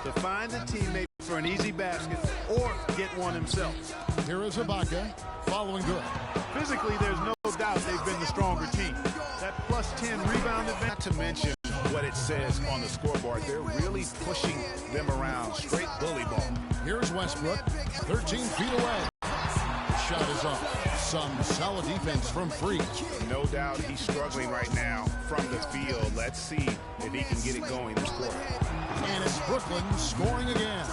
to find a teammate for an easy basket or get one himself. Here is Ibaka following good. Physically, there's no doubt they've been the stronger team. That plus 10 rebound advantage. Not to mention what it says on the scoreboard. They're really pushing them around. Straight bully ball. Here's Westbrook, 13 feet away. Shot is off. Some solid defense from Freak. No doubt he's struggling right now from the field. Let's see if he can get it going this quarter. And it's Brooklyn scoring again.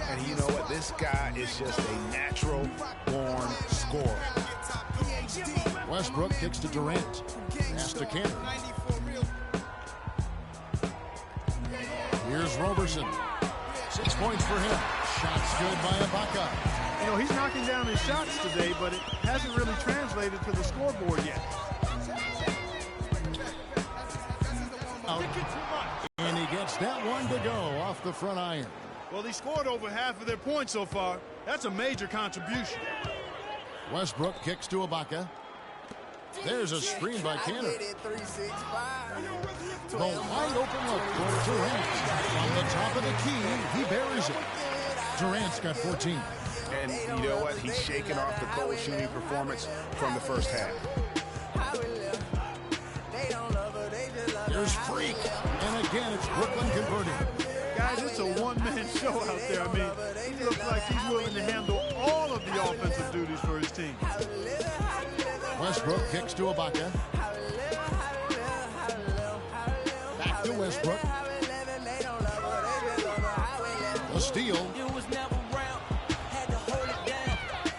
And you know what? This guy is just a natural-born scorer. Westbrook kicks to Durant. Pass to Cannon. Here's Roberson. 6 points for him. Shots good by Ibaka. You know, he's knocking down his shots today, but it hasn't really translated to the scoreboard yet. And he gets that one to go off the front iron. Well, he scored over half of their points so far. That's a major contribution. Westbrook kicks to Ibaka. There's a screen by Cannon. The wide open look for Durant. On the top of the key, he buries it. Durant's got 14. And you know what? He's shaking off the cold shooting performance from the first half. There's Freak. And again, it's Brooklyn converting. Guys, it's a one-man show out there. I mean, he looks like he's willing to handle all of the offensive duties for his team. Westbrook kicks to Ibaka. Back to Westbrook. A steal.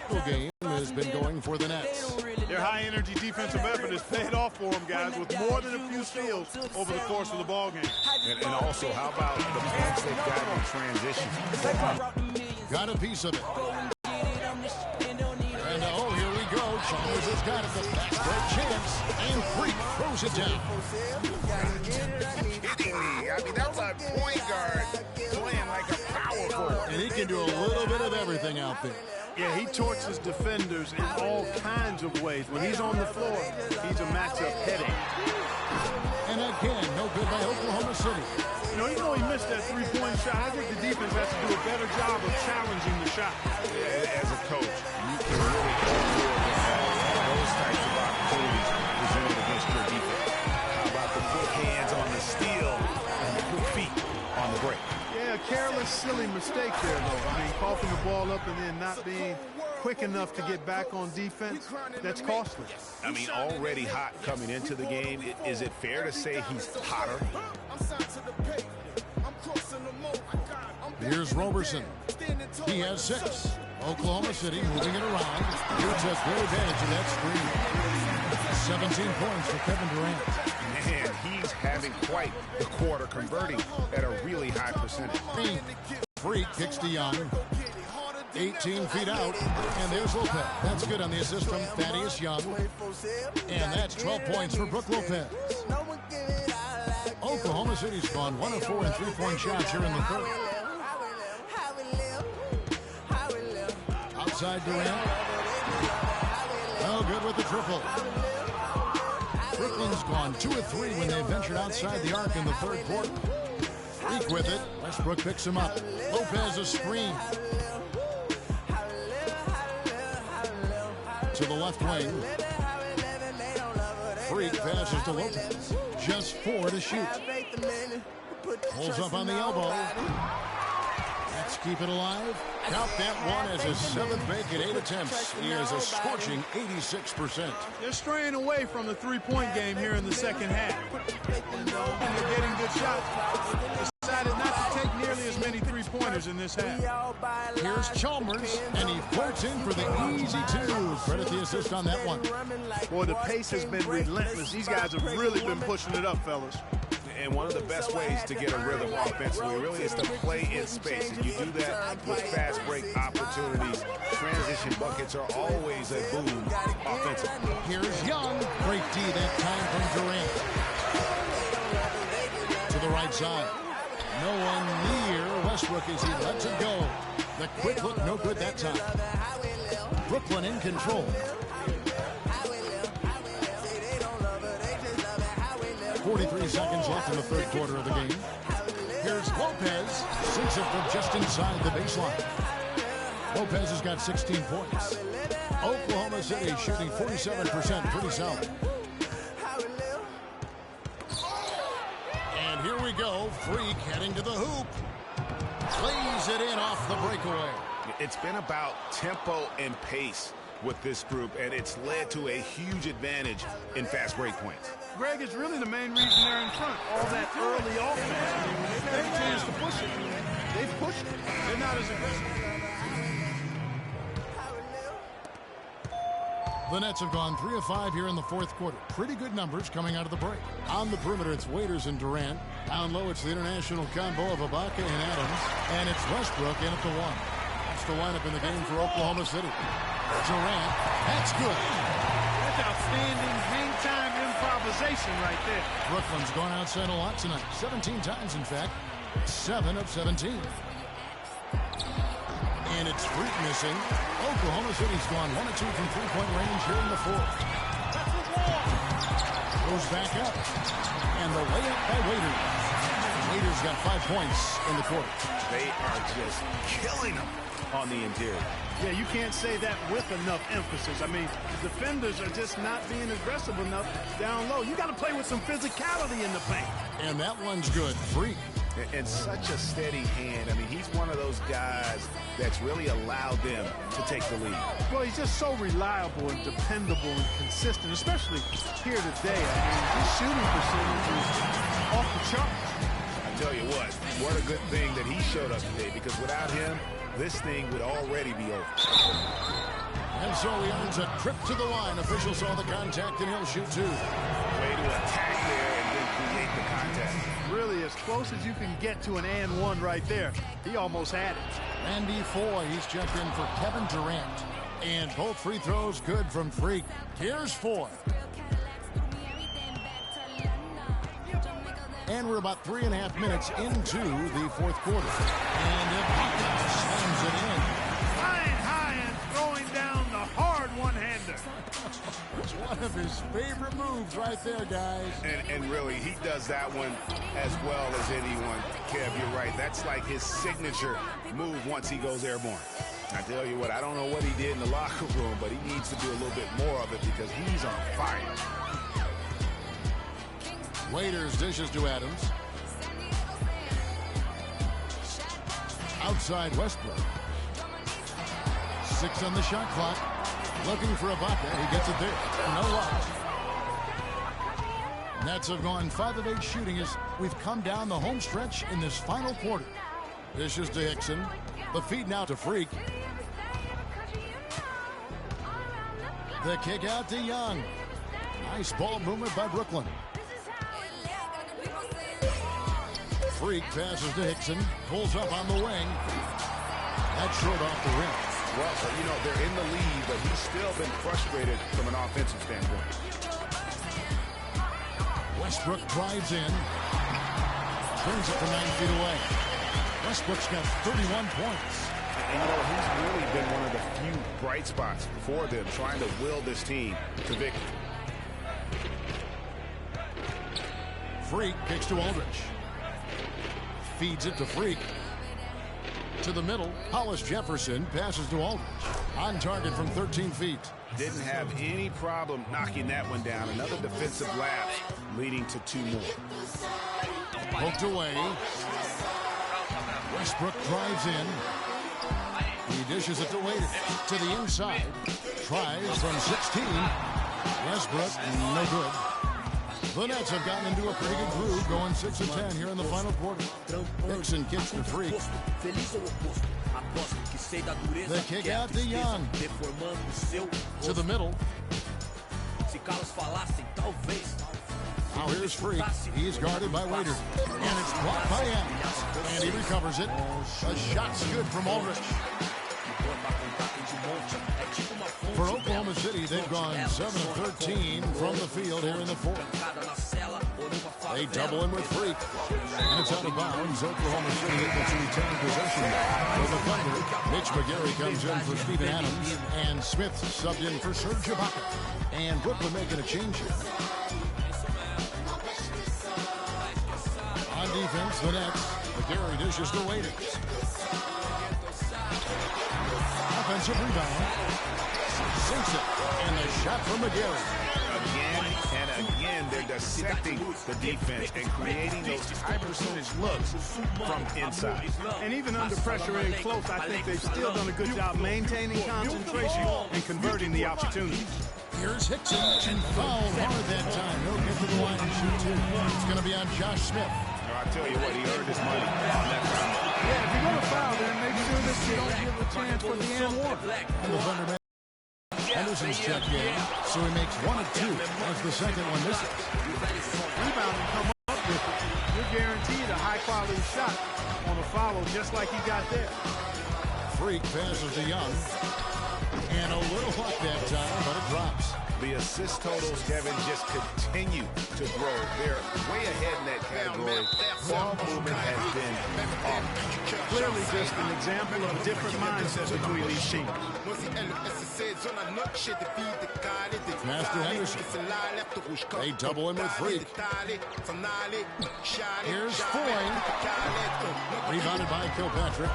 The game has been going for the Nets. Their high-energy defensive effort has paid off for them, guys, with more than a few steals over the course of the ballgame. And also, how about the points they've got in transition? Got a piece of it. And oh, here we go. Chalmers has got it. The fast break chance. And Freak throws it down. You're kidding me. I mean, that's a point guard playing like a power forward. And he can do a little bit of everything out there. Yeah, he torches defenders in all kinds of ways. When he's on the floor, he's a matchup headache. And again, no good by Oklahoma City. You know, even though he missed that three-point shot, I think the defense has to do a better job of challenging the shot. As a coach, you can really have those types of opportunities presented against your defense. How about the quick hands on the steal and the quick feet on the break? Yeah, a careless, silly mistake there, though. I mean, coughing the ball up and then not being quick enough to get back on defense, that's costly. I mean, already hot coming into the game. Is it fair to say he's hotter? Here's Roberson. He has 6. Oklahoma City moving it around. He took good advantage of that screen. 17 points for Kevin Durant. And he's having quite the quarter, converting at a really high percentage. Freak kicks to Young. 18 feet out, and there's Lopez. That's good on the assist from Thaddeus Young. And that's 12 points for Brook Lopez. Oklahoma City's gone 1 of 4 in three-point shots here in the third. Outside Durant. Oh, good with the triple. Brooklyn's gone 2 of 3 when they ventured outside the arc in the third quarter. Freak with it. Westbrook picks him up. Lopez a screen. To the left wing. Freak passes to Lopez. Just 4 to shoot. Pulls up on the elbow. Let's keep it alive. Count that one as his 7th make at 8 attempts. He has a scorching 86%. They're straying away from the three-point game here in the second half. And they're getting good shots. Decided not to take nearly as many three-pointers in this half. Here's Chalmers, and he floats in for the easy 2. Credit the assist on that one. Boy, the pace has been relentless. These guys have really been pushing it up, fellas. And one of the best ways to get a rhythm offensively really is to play in space. And you do that with fast break opportunities. Transition buckets are always a boom offensively. Here's Young. Great D that time from Durant. To the right side. No one near Westbrook as he lets it go. The quick look, no good that time. Brooklyn in control. 43 seconds left in the third quarter of the game. Here's Lopez. Sinks it from just inside the baseline. Lopez has got 16 points. Oklahoma City shooting 47%, pretty solid. And here we go. Freak heading to the hoop. Plays it in off the breakaway. It's been about tempo and pace with this group, and it's led to a huge advantage in fast break points. Greg, is really the main reason they're in front. All that early offense. I mean, when they've had a chance to push it, they've pushed it. They're not as aggressive. The Nets have gone 3 of 5 here in the fourth quarter. Pretty good numbers coming out of the break. On the perimeter, it's Waiters and Durant. Down low, it's the international combo of Ibaka and Adams. And it's Westbrook in at the 1. That's the lineup in the game for Oklahoma City. Durant, that's good. That's outstanding hang-time improvisation right there. Brooklyn's gone outside a lot tonight. 17 times, in fact. 7 of 17. And it's Freak missing. Oklahoma City's gone 1 of 2 from three-point range here in the fourth. Goes back up. And the layup by Waiters. Waiters got 5 points in the quarter. They are just killing them on the interior. Yeah, you can't say that with enough emphasis. I mean, the defenders are just not being aggressive enough down low. You got to play with some physicality in the paint. And that one's good. Freak. And such a steady hand. I mean, he's one of those guys that's really allowed them to take the lead. Well, he's just so reliable and dependable and consistent, especially here today. I mean, his shooting percentage is off the charts. I tell you what a good thing that he showed up today, because without him, this thing would already be over. And so he earns a trip to the line. Officials saw the contact, and he'll shoot 2. Way to attack there and then create the contact. Really as close as you can get to an and one right there. He almost had it. Randy Foy, he's checked in for Kevin Durant. And both free throws good from Freak. Here's Foy. And we're about 3.5 minutes into the fourth quarter. And Ibaka slams it in. Flying high and throwing down the hard one-hander. It's one of his favorite moves right there, guys. And really, he does that one as well as anyone. Kev, you're right. That's like his signature move once he goes airborne. I tell you what, I don't know what he did in the locker room, but he needs to do a little bit more of it because he's on fire. Waiters dishes to Adams. Outside Westbrook. 6 on the shot clock. Looking for Ibaka. He gets it there. No luck. Nets have gone 5 of 8 shooting as we've come down the home stretch in this final quarter. Dishes to Hickson. The feed now to Freak. The kick out to Young. Nice ball movement by Brooklyn. Freak passes to Hickson. Pulls up on the wing. That's short off the rim. Well, you know, they're in the lead, but he's still been frustrated from an offensive standpoint. Westbrook drives in. Turns it from 9 feet away. Westbrook's got 31 points. And, you know, he's really been one of the few bright spots for them, trying to will this team to victory. Freak kicks to Aldridge. Feeds it to Freak. To the middle, Hollis Jefferson passes to Aldridge. On target from 13 feet. Didn't have any problem knocking that one down. Another defensive lapse leading to 2 more. Poked away. Westbrook drives in. He dishes it to Waiters. To the inside. Tries from 16. Westbrook, no good. The Nets have gotten into a pretty good groove, going 6 of 10 here in the final quarter. Hickson kicks to Freak. The kick out to Young. To the middle. Now here's Freak. He's guarded by Waiters. And it's blocked by Adams. And he recovers it. A shot's good from Aldridge. For Oklahoma City, they've gone 7 of 13 from the field here in the fourth. They double in with Freak. And it's out of bounds. Oklahoma City able to retain possession for the Thunder. Mitch McGary comes in for Steven Adams. And Smith subbed in for Serge Ibaka. And Brooklyn making a change here. On defense, the Nets. The McGarry dishes to Waiters. Offensive rebound. Sinks it. And the shot from McGarry. Again and again, they're dissecting the defense and creating those high percentage looks from inside. And even under pressure and close, I think they've still done a good job maintaining concentration and converting the opportunities. Here's Hickson. And fouled hard that time. He'll get to the line and shoot two. It's going to be on Josh Smith. I tell you what, he earned his money on that foul. Yeah, if you're going to foul, then make sure that you don't give a chance for the and one. And the Thunderman. Henderson's checked in, so he makes 1 of 2 as the second one misses. Rebound and come up with it. You're guaranteed a high-quality shot on a follow just like he got there. Freak passes to Young. And a little luck that time, but it drops. The assist totals, Kevin, just continue to grow. They're way ahead in that category. Ball movement has been off. Clearly just an example of a different mindset between these teams. Master Henderson. They double him with Freak. Here's Foy. Rebounded by Kilpatrick.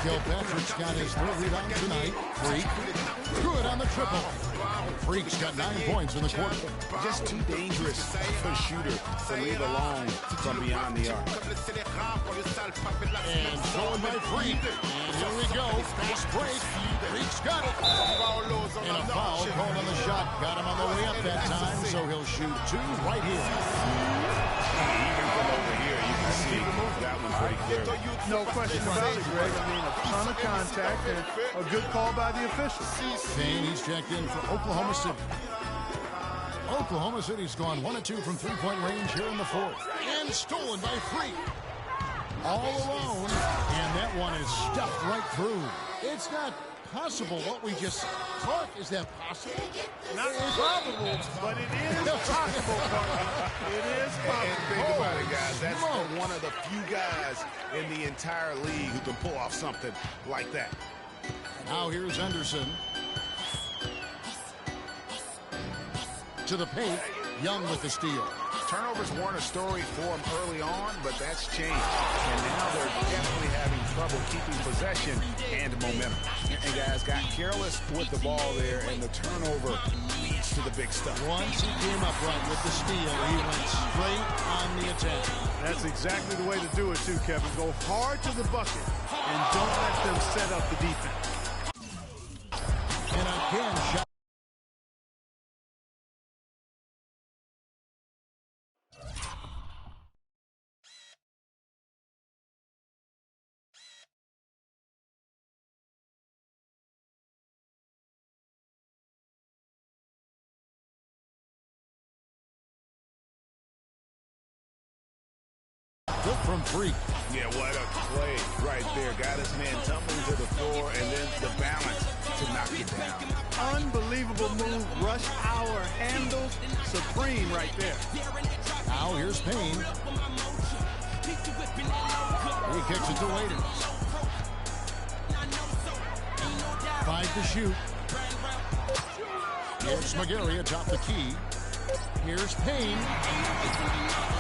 Kilpatrick's got his third rebound tonight. Freak. Good on the triple. Freak's got 9 points in the quarter. Just too dangerous for a shooter to leave alone from beyond the arc. And stolen by Freak. And here we go. Fast break. Freak's got it. And a foul called on the shot. Got him on the way up that time, so he'll shoot 2 right here. Even from over here, you can see that one pretty clearly. No question about it, Greg. I mean, a ton of contact and a good call by the official. Payne, he's checked in for Oklahoma City. Oklahoma City's gone 1 of 2 from three-point range here in the fourth. And stolen by Freak. All alone. And that one is stuffed right through. It's not possible what we just caught. Is that possible? Not probable, but it is possible, partner. It is possible. And think about it, guys. That's one of the few guys in the entire league who can pull off something like that. Now here's Henderson. To the paint. Young with the steal. Turnovers weren't a story for him early on, but that's changed. And now they're definitely having trouble keeping possession and momentum. And guys got careless with the ball there, and the turnover leads to the big stuff. Once he came up right with the steal, he went straight on the attack. That's exactly the way to do it, too, Kevin. Go hard to the bucket and don't let them set up the defense. And again, shot. Good from Freak. Yeah, what a play right there. Got his man tumbling to the floor, and then the balance to knock it down. Unbelievable move. Rush hour handles supreme right there. Now here's Payne. He kicks it to Waiters. 5 to shoot. It's McGarry atop the key. Here's Payne.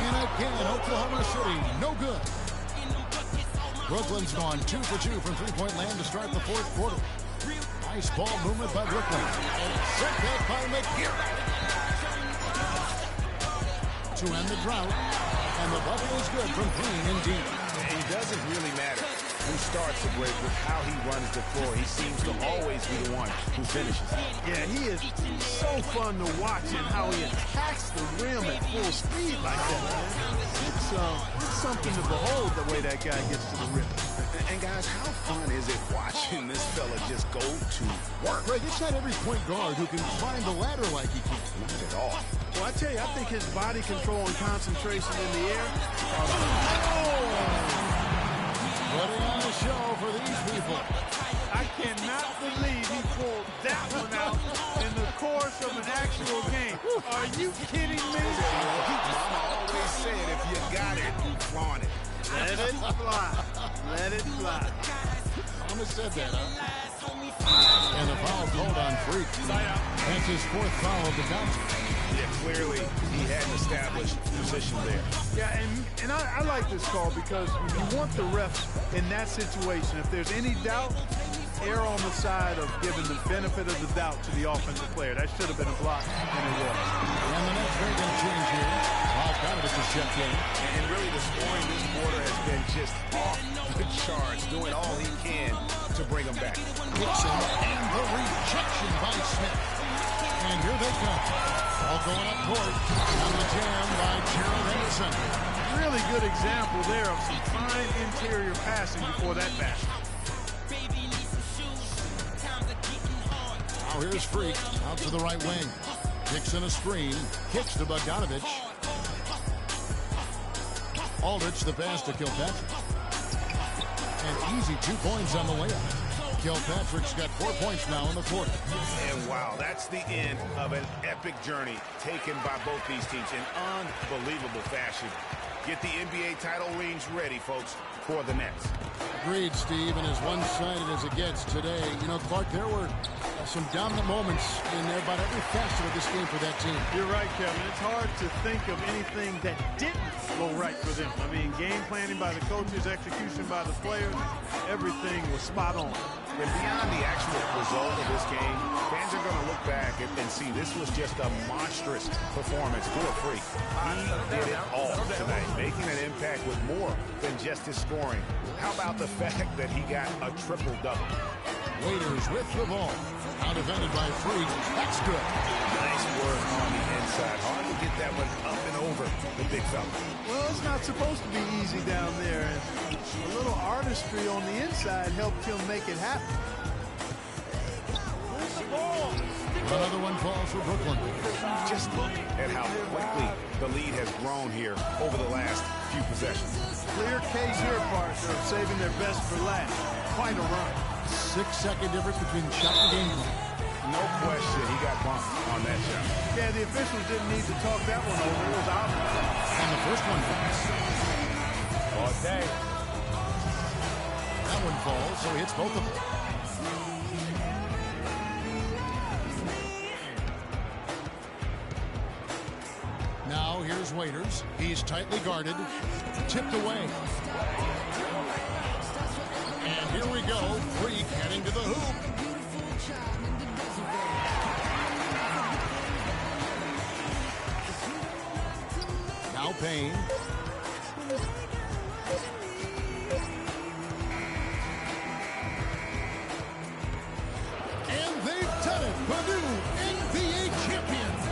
And again, Oklahoma City, no good. Brooklyn's gone 2 for 2 from three-point land to start the fourth quarter. Nice ball movement by Brooklyn. And set back by McGarry. To end the drought. And the bucket is good from Payne indeed. It doesn't really matter who starts the break with how he runs the floor. He seems to always be the one who finishes. Yeah, he is so fun to watch and how he attacks the rim at full speed like that, man. It's something to behold the way that guy gets to the rim. And guys, how fun is it watching this fella just go to work? Greg, it's not every point guard who can climb the ladder like he can. Not at all. Well, I tell you, I think his body control and concentration in the air. Putting on a show for these people. I cannot believe he pulled that one out in the course of an actual game. Are you kidding me? Mama always said if you got it, flaunt it. Let it fly. Let it fly. Mama said that, huh? And the foul called on Freak. That's his 4th foul of the contest. Yeah, clearly he had an established position there. Yeah, and I like this call because you want the refs in that situation. If there's any doubt, err on the side of giving the benefit of the doubt to the offensive player. That should have been a block, and it was. And the next thing can change here. Bogdanovich is checked in. And really the scoring this quarter has been just off the charts, doing all he can to bring them back. Dixon and the rejection by Smith. And here they come. All going up court. On the jam by Gerald Henderson. Really good example there of some fine interior passing before that basket. Now here's Freak out to the right wing. Dixon a screen. Kicks to Bogdanovich. Aldrich the pass to Kilpatrick. And easy 2 points on the layup. Kilpatrick's got 4 points now in the quarter. And wow, that's the end of an epic journey taken by both these teams in unbelievable fashion. Get the NBA title rings ready, folks, for the Nets. Agreed, Steve, and as one-sided as it gets today, you know, Clark, there were some dominant moments in there about every facet of this game for that team. You're right, Kevin. It's hard to think of anything that didn't go right for them. I mean, game planning by the coaches, execution by the players, everything was spot on. And beyond the actual result of this game, fans are going to look back and see this was just a monstrous performance for a Freak. He did it all tonight, making an impact with more than just his scoring. How about the fact that he got a triple-double? Waiters with the ball. Now defended by Freak. That's good. Nice work on the inside. Hard to get that one up and over the big fella. Well, it's not supposed to be easy down there. And a little artistry on the inside helped him make it happen. Another one falls for Brooklyn. Just look at how quickly the lead has grown here over the last few possessions. Clear case here, partner, of saving their best for last. Quite a run. 6-second difference between shot and game clock. No question he got bumped on that shot. Yeah, the officials didn't need to talk that one over. It was obvious. And the first one falls. All day. That one falls, so he hits both of them. Now here's Waiters. He's tightly guarded. Tipped away. And here we go. Freak heading to the hoop. Now Payne. And they've done it. Purdue, NBA champions.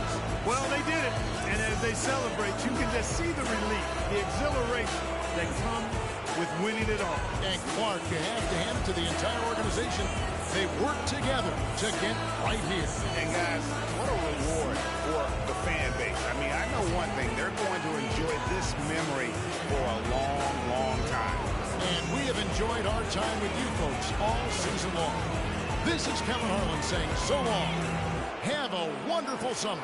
Well, they did it. And as they celebrate, you can just see the relief, the exhilaration that comes with winning it all. And Clark, you have to hand it to the entire organization. They worked together to get right here. And guys, what a reward for the fan base. I mean, I know one thing. They're going to enjoy this memory for a long, long time. And we have enjoyed our time with you folks all season long. This is Kevin Harlan saying so long. Have a wonderful summer.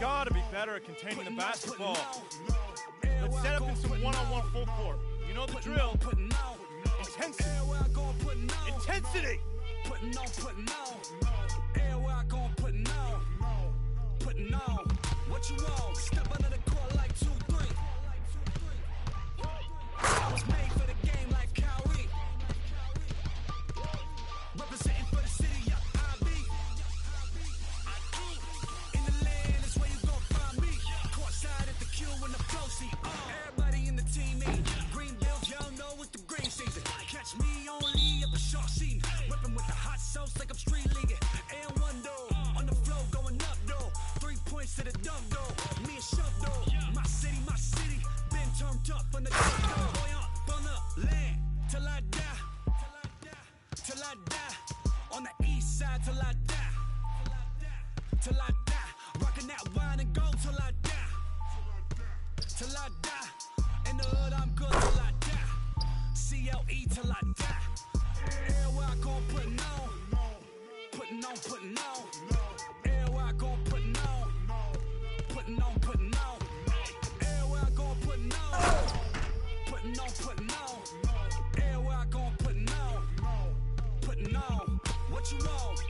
Gotta be better at containing the basketball. Let's set up in some one-on-one full court. You know the drill. Intensity. Intensity. Putting on. What you want? Step under the court like 2-3. I was made for the game like Kyrie. Representing for the city, I be. In the land is where you gon' find me. Courtside at the Q and the flow seat. Everybody in the team eat. Green bills, y'all know it's the green season. Catch me only at the short scene. Whipping with the hot sauce like I'm street leaguing. And one though, on the flow going up though. 3 points to the dunk though. Me and Shove though. My city, been turned up on the dunk though. Boy, on the land till I die. Till I die. On the east side till I die. Till I die. Rocking that wine and gold till I die. Till I die. In the hood I'm good till I die. CLE till I die. Everywhere I go putting on. Putting on. Everywhere I go putting on. Putting on. Everywhere I go putting on. Putting on. Everywhere I go putting on. What you want?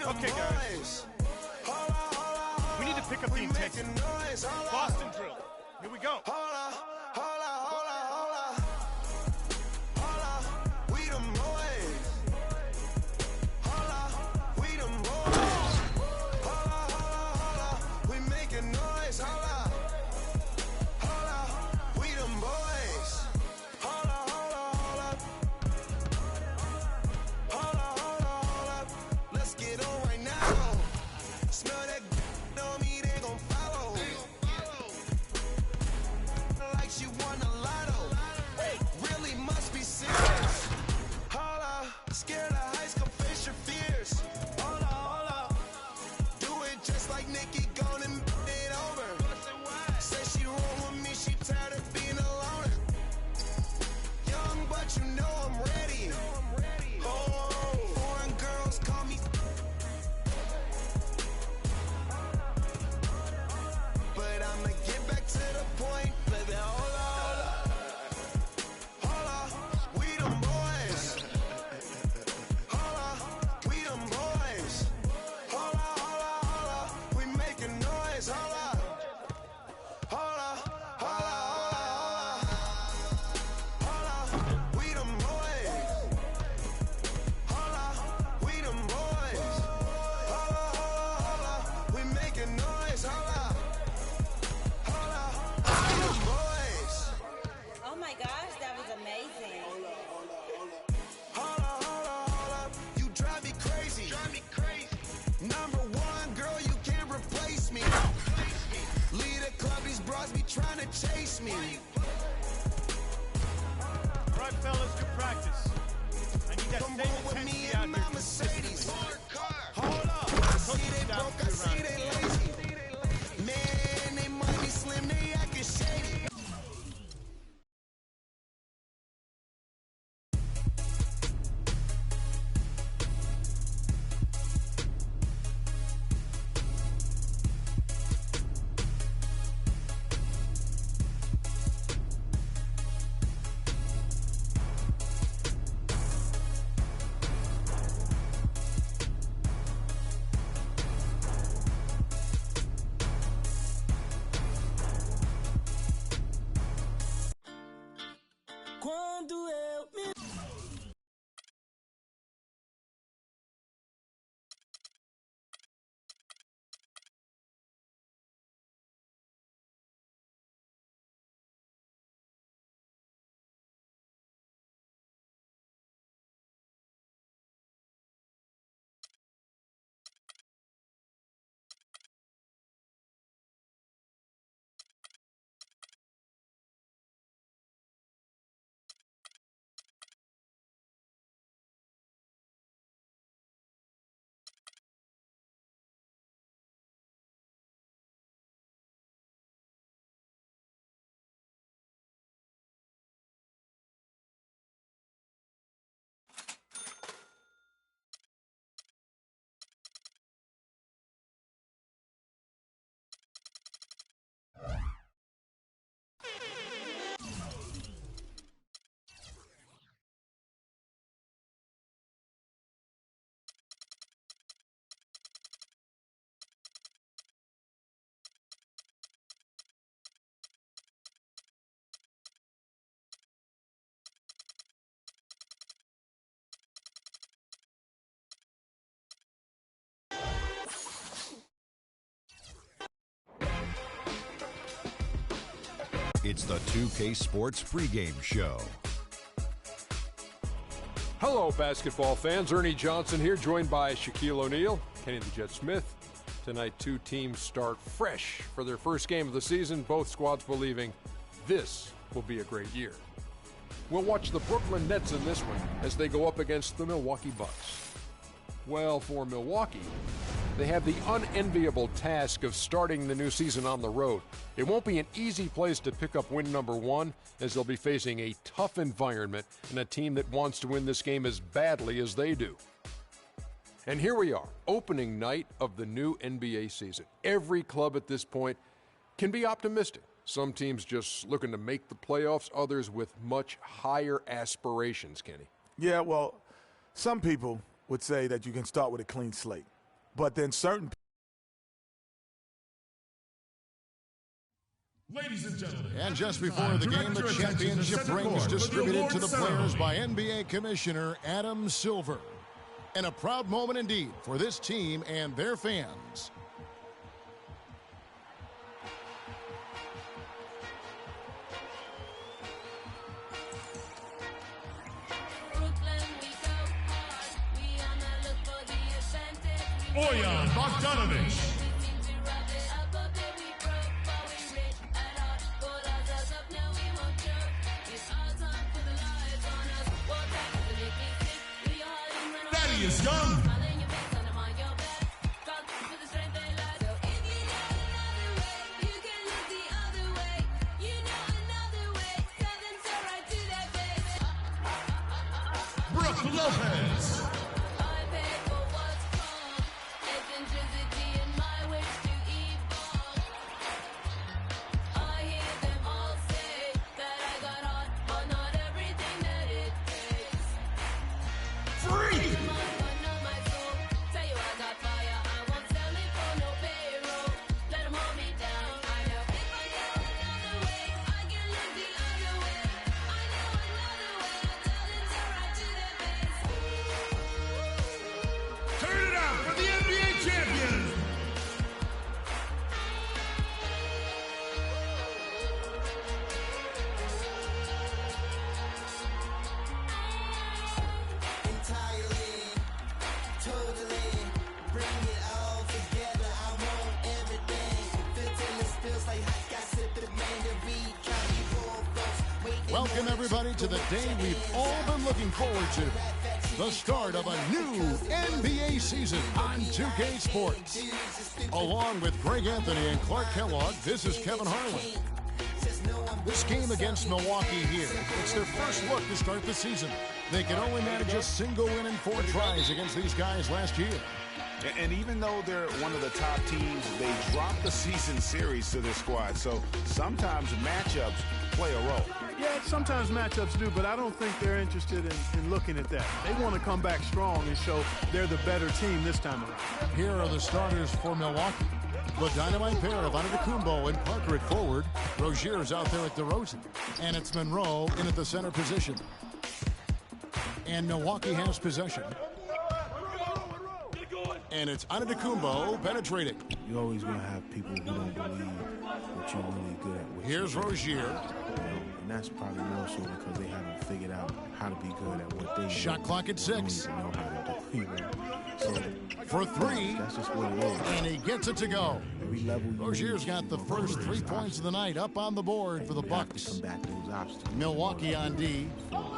Okay, guys. We need to pick up the intensity. Boston drill. Here we go. We them boys. We them boys. We making noise. We them boys. Let's get on right now. Smell that on me, they gon' follow. Like she won a lotto. Really must be serious. Holla, scared of heights, come face your fears. Holla. Do it just like Nikki, gone and it over. Say she roll with me, she tired of being alone. Young, but you know I'm ready. Oh, foreign girls call me. But I'ma get back to the point, baby. Holla. We them boys. We them boys. We making noise. We them boys. We them boys. We making noise. Boys. Oh my gosh, that was amazing. Holla. You drive me crazy. Number one, girl, you can't replace me. Lead a club, these bras be trying to chase me. All right, fellas, good practice. I need that same intensity out here. Mercedes. Hold up. I see they broke, I see they lazy. Man, they might be slim, they acting shady. It's the 2K Sports pregame show. Hello, basketball fans. Ernie Johnson here, joined by Shaquille O'Neal, Kenny the Jet Smith. Tonight, two teams start fresh for their first game of the season, both squads believing this will be a great year. We'll watch the Brooklyn Nets in this one as they go up against the Milwaukee Bucks. Well, for Milwaukee, they have the unenviable task of starting the new season on the road. It won't be an easy place to pick up win number one, as they'll be facing a tough environment and a team that wants to win this game as badly as they do. And here we are, opening night of the new NBA season. Every club at this point can be optimistic. Some teams just looking to make the playoffs, others with much higher aspirations, Kenny. Yeah, well, some people would say that you can start with a clean slate. But then certain Ladies and gentlemen. And just before the game, the championship ring is distributed to the players by NBA Commissioner Adam Silver. And a proud moment indeed for this team and their fans. Bojan Bogdanovic. Thaddeus Young. Brook Lopez. Welcome, everybody, to the day we've all been looking forward to. The start of a new NBA season on 2K Sports. Along with Greg Anthony and Clark Kellogg, this is Kevin Harlan. This game against Milwaukee here, it's their first look to start the season. They could only manage a single win in 4 tries against these guys last year. And even though they're one of the top teams, they dropped the season series to their squad. So sometimes matchups play a role. Yeah, sometimes matchups do, but I don't think they're interested in looking at that. They want to come back strong and show they're the better team this time around. Here are the starters for Milwaukee. The dynamite pair of Antetokounmpo and Parker at forward. Rozier's out there at DeRozan. And it's Monroe in at the center position. And Milwaukee has possession. And it's Antetokounmpo penetrating. You're always going to have people who don't believe that you're really good at what Here's Rozier. And that's probably more so because they haven't figured out how to be good at what they Shot clock at 6. They know how to do. So for 3. That's just what it is. And he gets it to go. Every level Rozier's got the first 3 points of the night up on the board for the Bucks. To combat those obstacles. Milwaukee on D.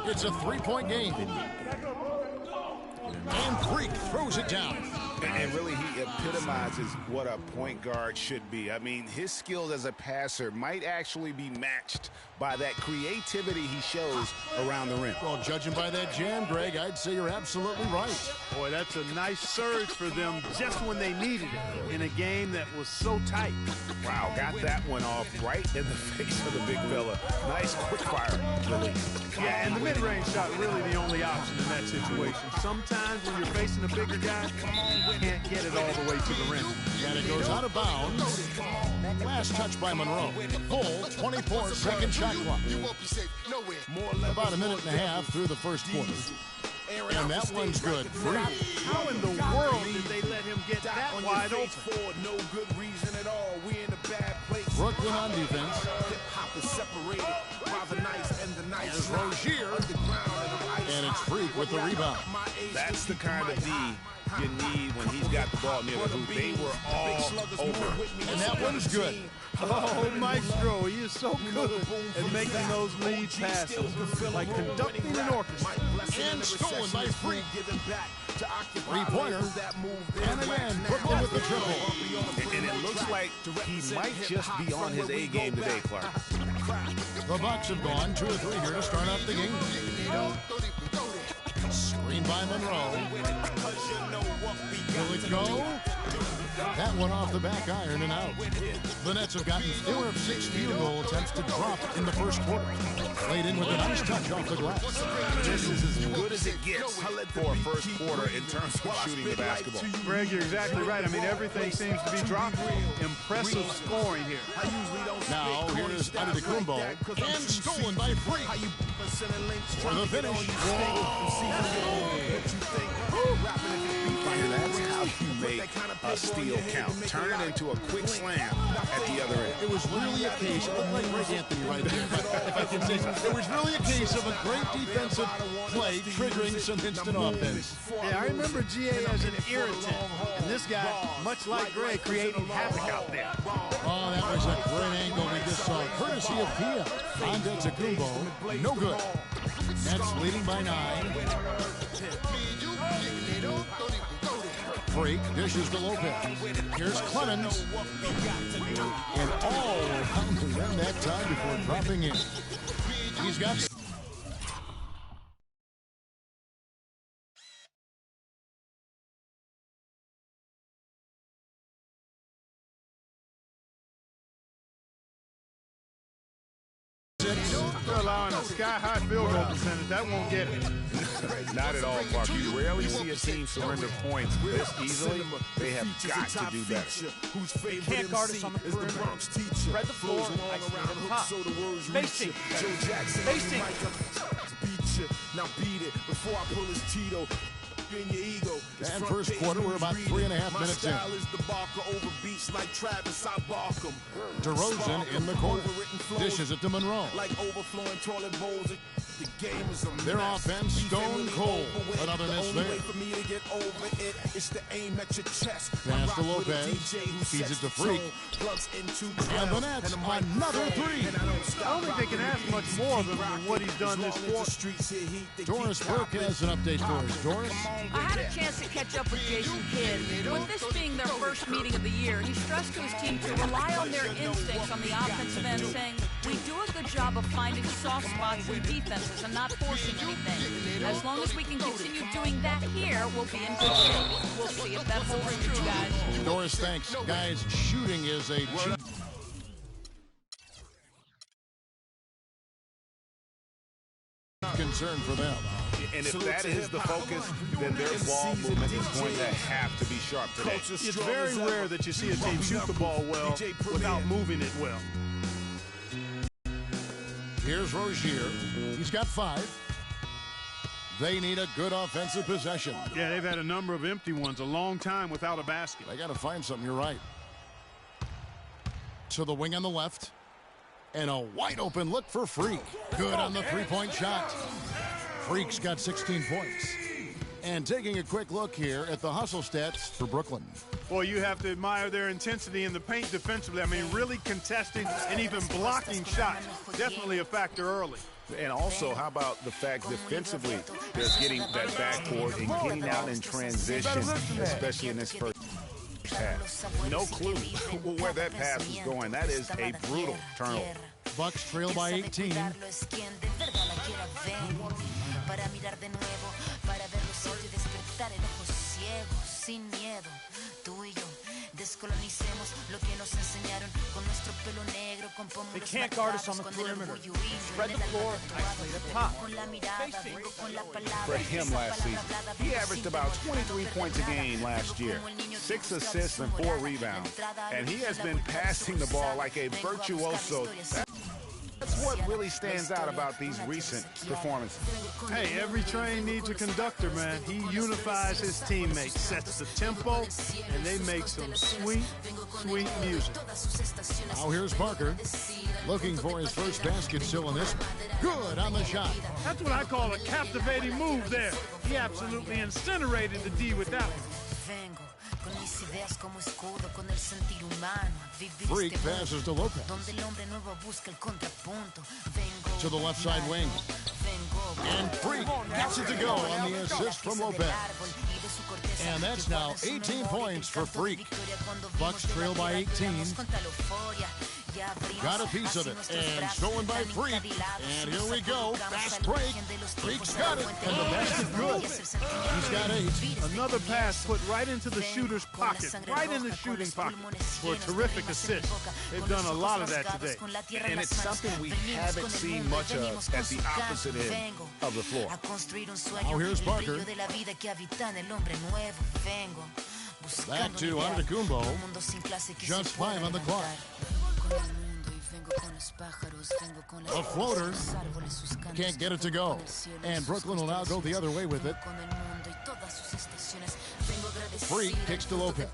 It's a 3-point game. And Freak throws it down. And really, he epitomizes what a point guard should be. I mean, his skills as a passer might actually be matched by that creativity he shows around the rim. Well, judging by that jam, Greg, I'd say you're absolutely right. Boy, that's a nice surge for them just when they needed it in a game that was so tight. Wow, got that one off right in the face of the big fella. Nice quick fire release. Yeah, and the mid-range shot really the only option in that situation. Sometimes when you're facing a bigger guy, you can't get it all the way to the rim. And it goes out of bounds. Last touch by Monroe. Full 24-second shot clock. About a minute and a half through the first quarter. And that one's good. Free. How in the world did they let him get that wide open? For no good reason at all. We in a bad place. Brooklyn on defense. Here's Rozier. And it's Freak with the rebound. That's the kind of D you need when he's got the ball near the hoop. They were all over. And that one's good. Oh, Maestro, he is so good at making those lead passes, like conducting an orchestra. And stolen by Freak. Three-pointer. And again, Brooklyn with the triple. And it looks like he might just be on his A game today, Clark. The Bucks have gone 2 or 3 here to start out the game. Screen by Monroe. Will it go? That one off the back iron and out. The Nets have gotten 4 of 6 field goal attempts to drop in the first quarter. Played in with a nice touch off the glass. This is as good as it gets for a first quarter in terms of shooting the basketball. Greg, you're exactly right. I mean, everything seems to be dropping. Impressive scoring here. Now, here's Antetokounmpo. And stolen by Freak. For the finish. And that's how you make a steal count. Turn it into a quick slam at the other end. It was really a case, it looked like Greg Anthony right there, if I can say so. It was really a case of a great defensive play triggering some instant offense. Yeah, I remember GA as an irritant, and this guy, much like Greg, creating havoc out there. Oh, that was a great angle we just saw, courtesy of Pia. Antetokounmpo, no good. Nets leading by 9. Freak dishes to Lopez. Here's Clemens. And all around the rim that time before dropping in. He's got... They're allowing a sky-high field goal percentage. That won't get it. Not at all, Clark. You rarely see a team surrender points this easily. They have got to do better. They can't guard us on the perimeter. Spread the floor, isolate on top. Spacing. Spacing. Now beat it before I pull his Tito. And first quarter, we're about 3.5 minutes in. DeRozan in the corner. Dishes it to Monroe. Their offense stone cold. Another miss there. Pass to Lopez. Feeds it to Freak. And the Nets, another 3. I don't think they can ask much more of him than what he's done this quarter. Doris Burke has an update for us. Doris? I had a chance to catch up with Jason Kidd. With this being their first meeting of the year, he stressed to his team to rely on their instincts on the offensive end, saying, we do a good job of finding soft spots in defenses and not forcing anything. As long as we can continue doing that here, we'll be in good shape. We'll see if that holds true, guys. Doris, thanks. Guys, shooting is a... concern for them. And if that is the focus, then their ball movement is going to have to be sharp today. It's very rare that you see a team shoot the ball well without moving it well. Here's Rozier. He's got 5. They need a good offensive possession. Yeah, they've had a number of empty ones, a long time without a basket. They got to find something, you're right. To the wing on the left. And a wide open look for Freak. Good on the 3-point shot. Freak's got 16 points. And taking a quick look here at the hustle stats for Brooklyn. Boy, you have to admire their intensity in the paint defensively. I mean, really contesting and even blocking shots. Definitely a factor early. And also, how about the fact defensively, they're getting that backcourt and getting out in transition, especially in this first pass. No clue where that pass was going. That is a brutal turnover. Bucks trail by 18. They can't guard us on the perimeter. Spread the floor, isolate at top. For him last season, he averaged about 23 points a game last year, 6 assists and 4 rebounds. And he has been passing the ball like a virtuoso. That's what really stands out about these recent performances. Hey, every train needs a conductor, man. He unifies his teammates, sets the tempo, and they make some sweet, sweet music. Now here's Parker, looking for his first basket still in this one. Good on the shot. That's what I call a captivating move there. He absolutely incinerated the D with that one. Freak passes to Lopez. To the left side wing. And Freak gets it to go on the assist from Lopez. And that's now 18 points for Freak. Bucks trail by 18. Got a piece of it, and stolen by Freak. And here we go, fast break. Freak's got it, and the basket good. He's got 8. Another pass put right into the shooter's pocket, right in the shooting pocket, for a terrific assist. They've done a lot of that today. And it's something we haven't seen much of at the opposite end of the floor. Now here's Parker. Back to Antetokounmpo. Just 5 on the clock. A floater. Can't get it to go. And Brooklyn will now go the other way with it. Freak kicks to Lopez.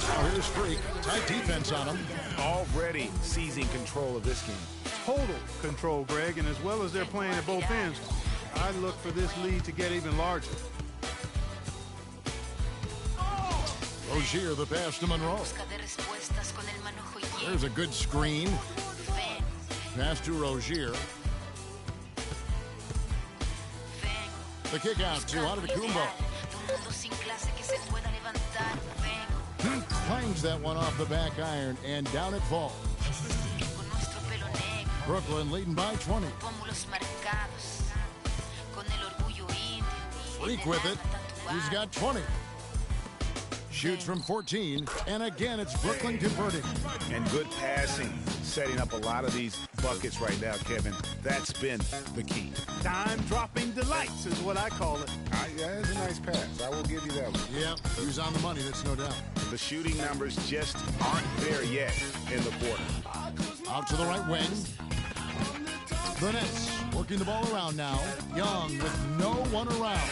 Now here's Freak. Tight defense on him. Already seizing control of this game. Total control, Greg, and as well as they're playing at both ends, I look for this lead to get even larger. Rozier, the pass to Monroe. There's a good screen. Pass to Rozier. The kick out to Antetokounmpo. He clangs that one off the back iron, and down it falls. Brooklyn leading by 20. Freak with it. He's got 20. Shoots from 14, and again it's Brooklyn converting. And good passing, setting up a lot of these buckets right now, Kevin. That's been the key. Time-dropping delights is what I call it. Yeah, that's a nice pass. I will give you that one. Yeah, he was on the money, that's no doubt. The shooting numbers just aren't there yet in the quarter. Out to the right wing. The Nets working the ball around now. Young with no one around.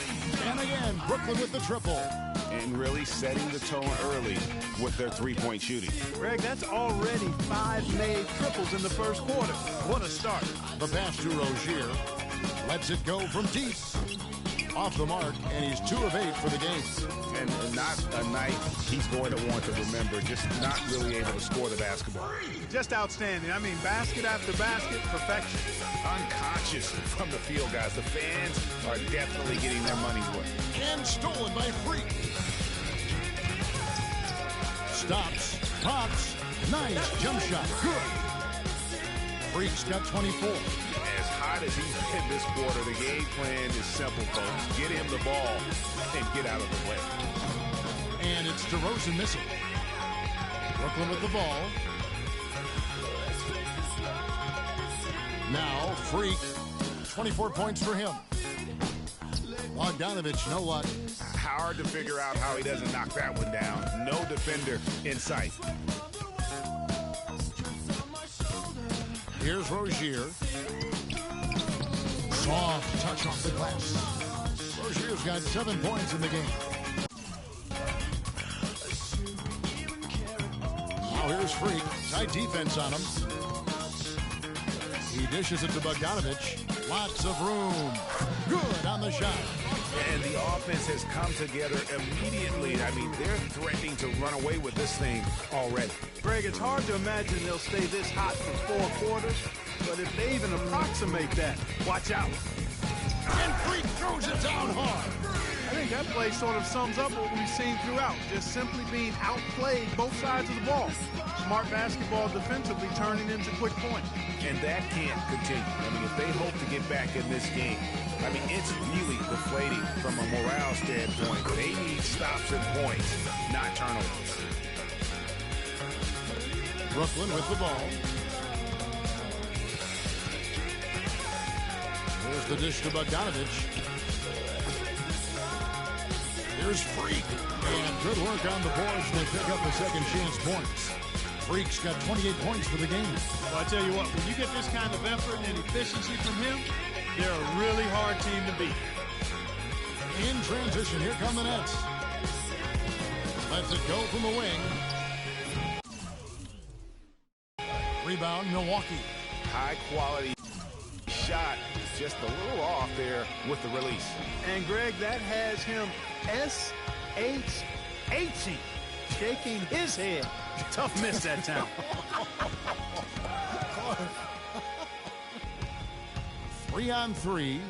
And again, Brooklyn with the triple. And really setting the tone early with their three-point shooting. Greg, that's already 5 made triples in the first quarter. What a start. The pass to Rozier. Lets it go from deep. Off the mark, and he's 2 of 8 for the game. And not a night he's going to want to remember, just not really able to score the basketball. Just outstanding. I mean, basket after basket, perfection. Unconscious from the field, guys. The fans are definitely getting their money's worth. And stolen by Freak. Stops, pops, nice jump shot, good. Freak's got 24. As hot as he's been this quarter, the game plan is simple, folks. Get him the ball and get out of the way. And it's DeRozan missing. Brooklyn with the ball. Now, Freak, 24 points for him. Bogdanovich, no luck. Hard to figure out how he doesn't knock that one down. No defender in sight. Here's Rozier. Soft touch off the glass. Rozier's got 7 points in the game. Now here's Freak. Tight defense on him. He dishes it to Bogdanovich. Lots of room. Good on the shot. And the offense has come together immediately. I mean, they're threatening to run away with this thing already. Greg, it's hard to imagine they'll stay this hot for 4 quarters, but if they even approximate that, watch out. And Freak throws it down hard. I think that play sort of sums up what we've seen throughout, just simply being outplayed both sides of the ball. Smart basketball defensively turning into quick points. And that can't continue. I mean, if they hope to get back in this game, I mean, it's really deflating from a morale standpoint. They need stops and points, not turnovers. Brooklyn with the ball. Here's the dish to Bogdanovich. Here's Freak. And good work on the boards. They pick up the second chance points. Freak's got 28 points for the game. Well, I tell you what, when you get this kind of effort and efficiency from him, they're a really hard team to beat. In transition, here come the Nets. Lets it go from the wing. Rebound, Milwaukee. High quality shot, just a little off there with the release. And Greg, that has him SHHing, shaking his head. Tough miss that time. 3-on-3.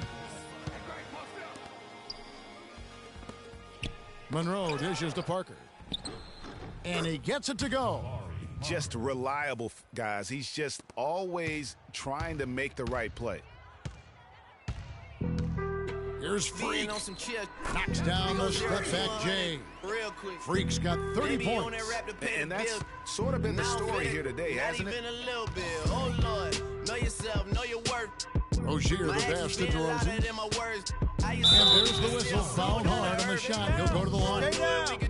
Monroe dishes to Parker. And he gets it to go. Just reliable, guys. He's just always trying to make the right play. Here's Freak. Knocks down the step back Jay. Freak's got 30 points. And that's sort of been the story here today, hasn't it? Oh, Lord. Know yourself, know your worth. Rozier, the pass to DeRozan. And there's the whistle. Fouled hard on the shot. He'll go to the line.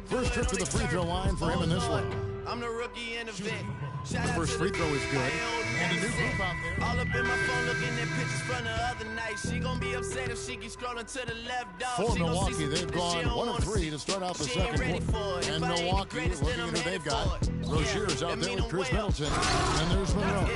First trip to the free throw line for him in this one. I'm the rookie in the vet. The first free throw is good. And a new group out there. All up in my phone looking at pictures from the other night. She gonna be upset if she keeps scrolling to the left, dog. For Milwaukee, they've gone 1 of 3 to start out the second quarter. And Milwaukee, looking at who they've got. Rozier's out there with Chris Middleton. And there's Monroe.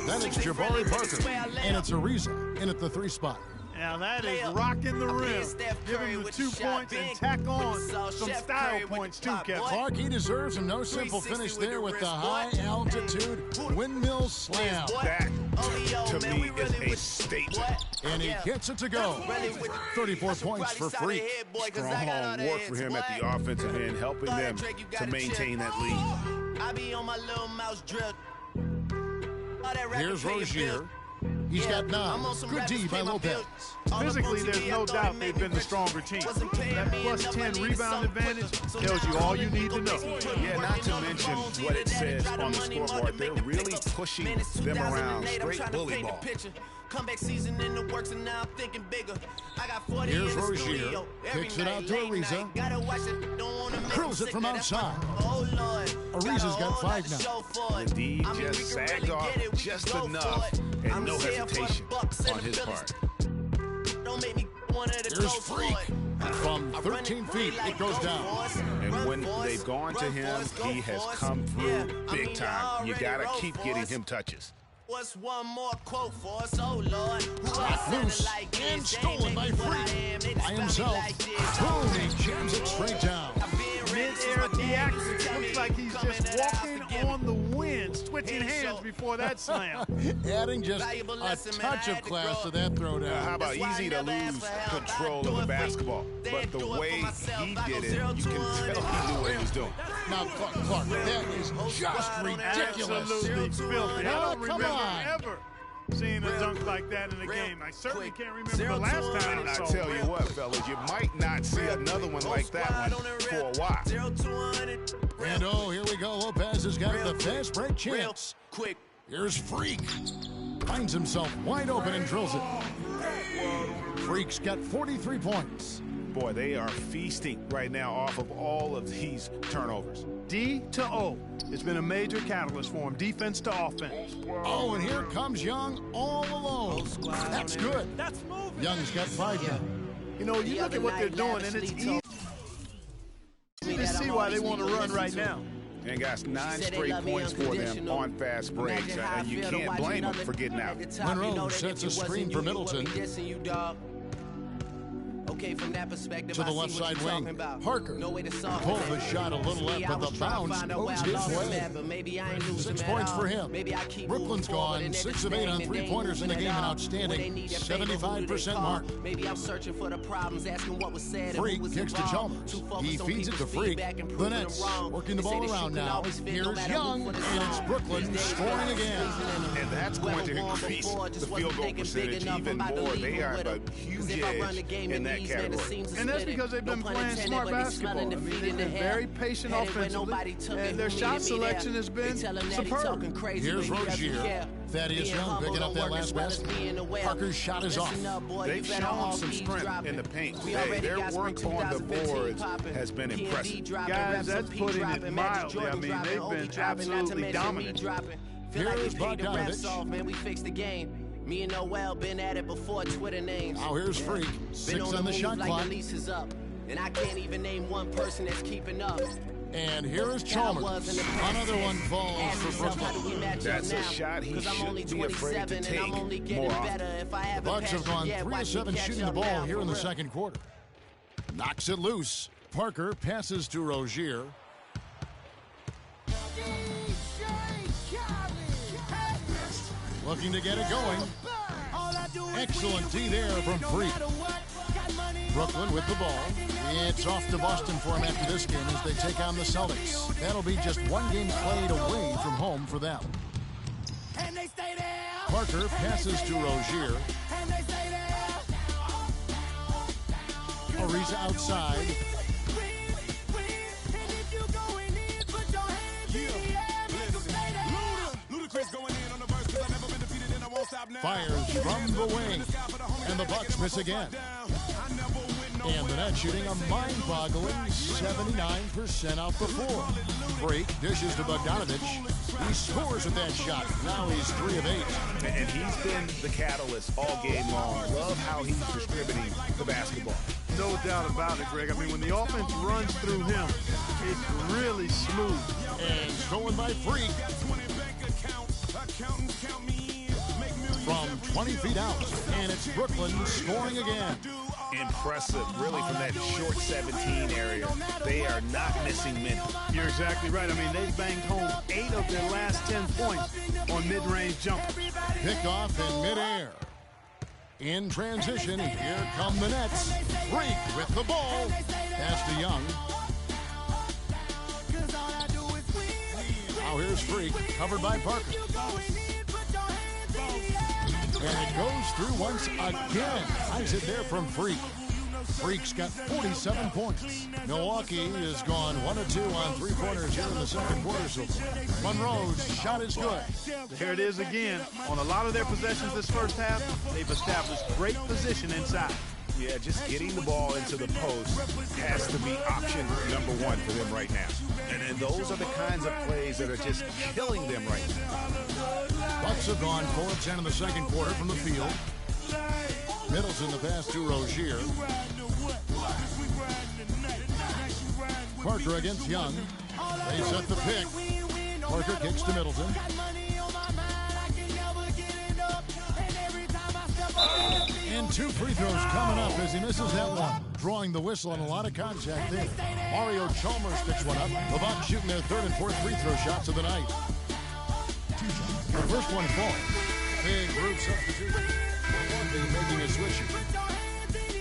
Then it's Jabari Parker. And it's Ariza in at the 3 spot. Now that is rocking the rim. Give him the 2 points and tack on some style points too, Kevin. Clark, he deserves him. No simple finish there with the high altitude windmill slam. That, to me, is a statement. And he gets it to go. 34 points for Freak. Strong work for him at the offensive end, helping them to maintain that lead. I be on my little mouse drill. Here's Rozier. He's got 9. Good D by Lopez. Physically, there's no doubt they've been the stronger team. That plus 10 rebound advantage tells you all you need to know. Yeah, not to mention what it says on the scoreboard. They're really pushing them around. Straight bully ball. Comeback season in the works, and now I'm thinking bigger. I got 40 Here's Rozier. Kicks it out to Ariza. Curls it from outside. Ariza's got 5 now. The D just sagged off just enough, and no hesitation on his part. Here's Freak. From 13 feet, it goes down. And when they've gone to him, he has come through big time. You got to keep getting him touches. What's one more quote for us, oh Lord? Loose and stolen by Freak. By himself. Boom, he jams it straight down. Mid-air theatrics. Looks like he's just walking on the wind, switching hands before that slam. Adding just a touch of class to that throwdown. How about easy to lose control of the basketball? But the way he did it, you can tell he knew what he was doing. Now, Clark, that is just ridiculous. Absolutely filthy. I don't remember ever seeing a dunk like that in a game. I certainly can't remember the last time And I I saw tell you what, fellas, you might not see another one like that one for a while. And oh, here we go. Lopez has got the fast break chance. Here's Freak. Finds himself wide open and drills it. Freak's got 43 points. Boy, they are feasting right now off of all of these turnovers. D to O. It's been a major catalyst for him, defense to offense. Oh, and here comes Young all alone. That's good. Young's got 5 now. You know, you look at what they're doing, and it's easy to see why they want to run right now. And guys, 9 straight points for them on fast breaks, and you can't blame them for getting out. Monroe sets a screen for Middleton. Okay, from that perspective, to the left side wing. Parker pulled the shot a little left, but the bounce goes his way. 6 points for him. Brooklyn's gone 6 of 8 on 3-pointers in the game, an outstanding 75% mark. Maybe I'm searching for the problems, asking what was said. Freak kicks to Chalmers. He feeds it to Freak. The Nets working the ball around now. Here's Young, and it's Brooklyn scoring again. And that's going to increase the field goal percentage even more. They are a huge edge in that category. And that's because they've been playing smart basketball. I mean, they've been very patient offensively, and their shot selection has been superb. Here's Rozier. Thaddeus Young picking up that last basket. Parker's shot is off. They've shown some strength in the paint. Hey, their work on the boards has been impressive. Guys, that's putting it mildly. I mean, they've been absolutely dominant. Here's Bogdanovich. Man, we fixed the game. Me and Noel been at it before Twitter names. Now here's Freak. 6 on the shot clock. And I can't even name one person that's keeping up. And here is Chalmers. Another one falls for Brooklyn. That's a shot he shouldn't be afraid to take more often. The Bucks have gone 3 of 7 shooting the ball here in the second quarter. Knocks it loose. Parker passes to Rozier. Looking to get it going. Excellent D there from Freak. Brooklyn with the ball. It's off to Boston for them after this game as they take on the Celtics. That'll be just 1 game played away from home for them. Parker passes to Rozier. Ariza outside. Fires from the wing. And the Bucks miss again. And the net shooting a mind-boggling 79% out the floor. Freak dishes to Bogdanovich. He scores with that shot. Now he's 3 of 8. And he's been the catalyst all game long. Love how he's distributing the basketball. No doubt about it, Greg. I mean, when the offense runs through him, it's really smooth. And stolen by Freak. From 20 feet out. And it's Brooklyn scoring again. Impressive, really, from that short 17 area. They are not missing many. You're exactly right. I mean, they've banged home 8 of their last 10 points on mid-range jumpers. Picked off in midair. In transition, here come the Nets. Freak with the ball. Pass to Young. Now here's Freak, covered by Parker. And it goes through once again. Nice hit there from Freak. Freak's got 47 points. Milwaukee has gone 1 of 2 on 3-pointers here in the second quarter. So Monroe's shot is good. Here it is again. On a lot of their possessions this first half, they've established great position inside. Yeah, just getting the ball into the post has to be option number 1 for them right now. And those are the kinds of plays that are just killing them right now. Bucks have gone 4 of 10 in the second quarter from the field. Middleton the pass to Rozier. Parker against Young. They set the pick. Parker kicks to Middleton. And 2 free throws coming up as he misses that one. Drawing the whistle on a lot of contact there. Mario Chalmers picks one up. The Bucks shooting their 3rd and 4th free throw shots of the night. The first one falls. Big group substitution. Making a switch.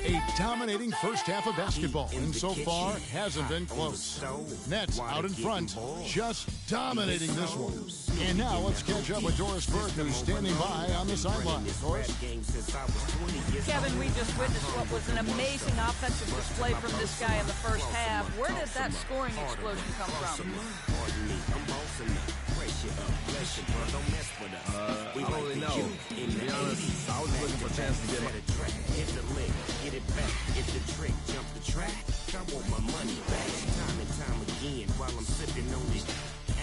A dominating first half of basketball, and so far hasn't been close. Nets out in front, just dominating this one. And now let's catch up with Doris Burke, who's standing by on the sideline. Doris? Kevin, we just witnessed what was an amazing offensive display from this guy in the first half. Where did that scoring explosion come from? We only know. To be honest, I was looking for a chance to get my... Hit the lick, get it back, hit the trick, jump the track. I want my money back, time and time again, while I'm sipping on this.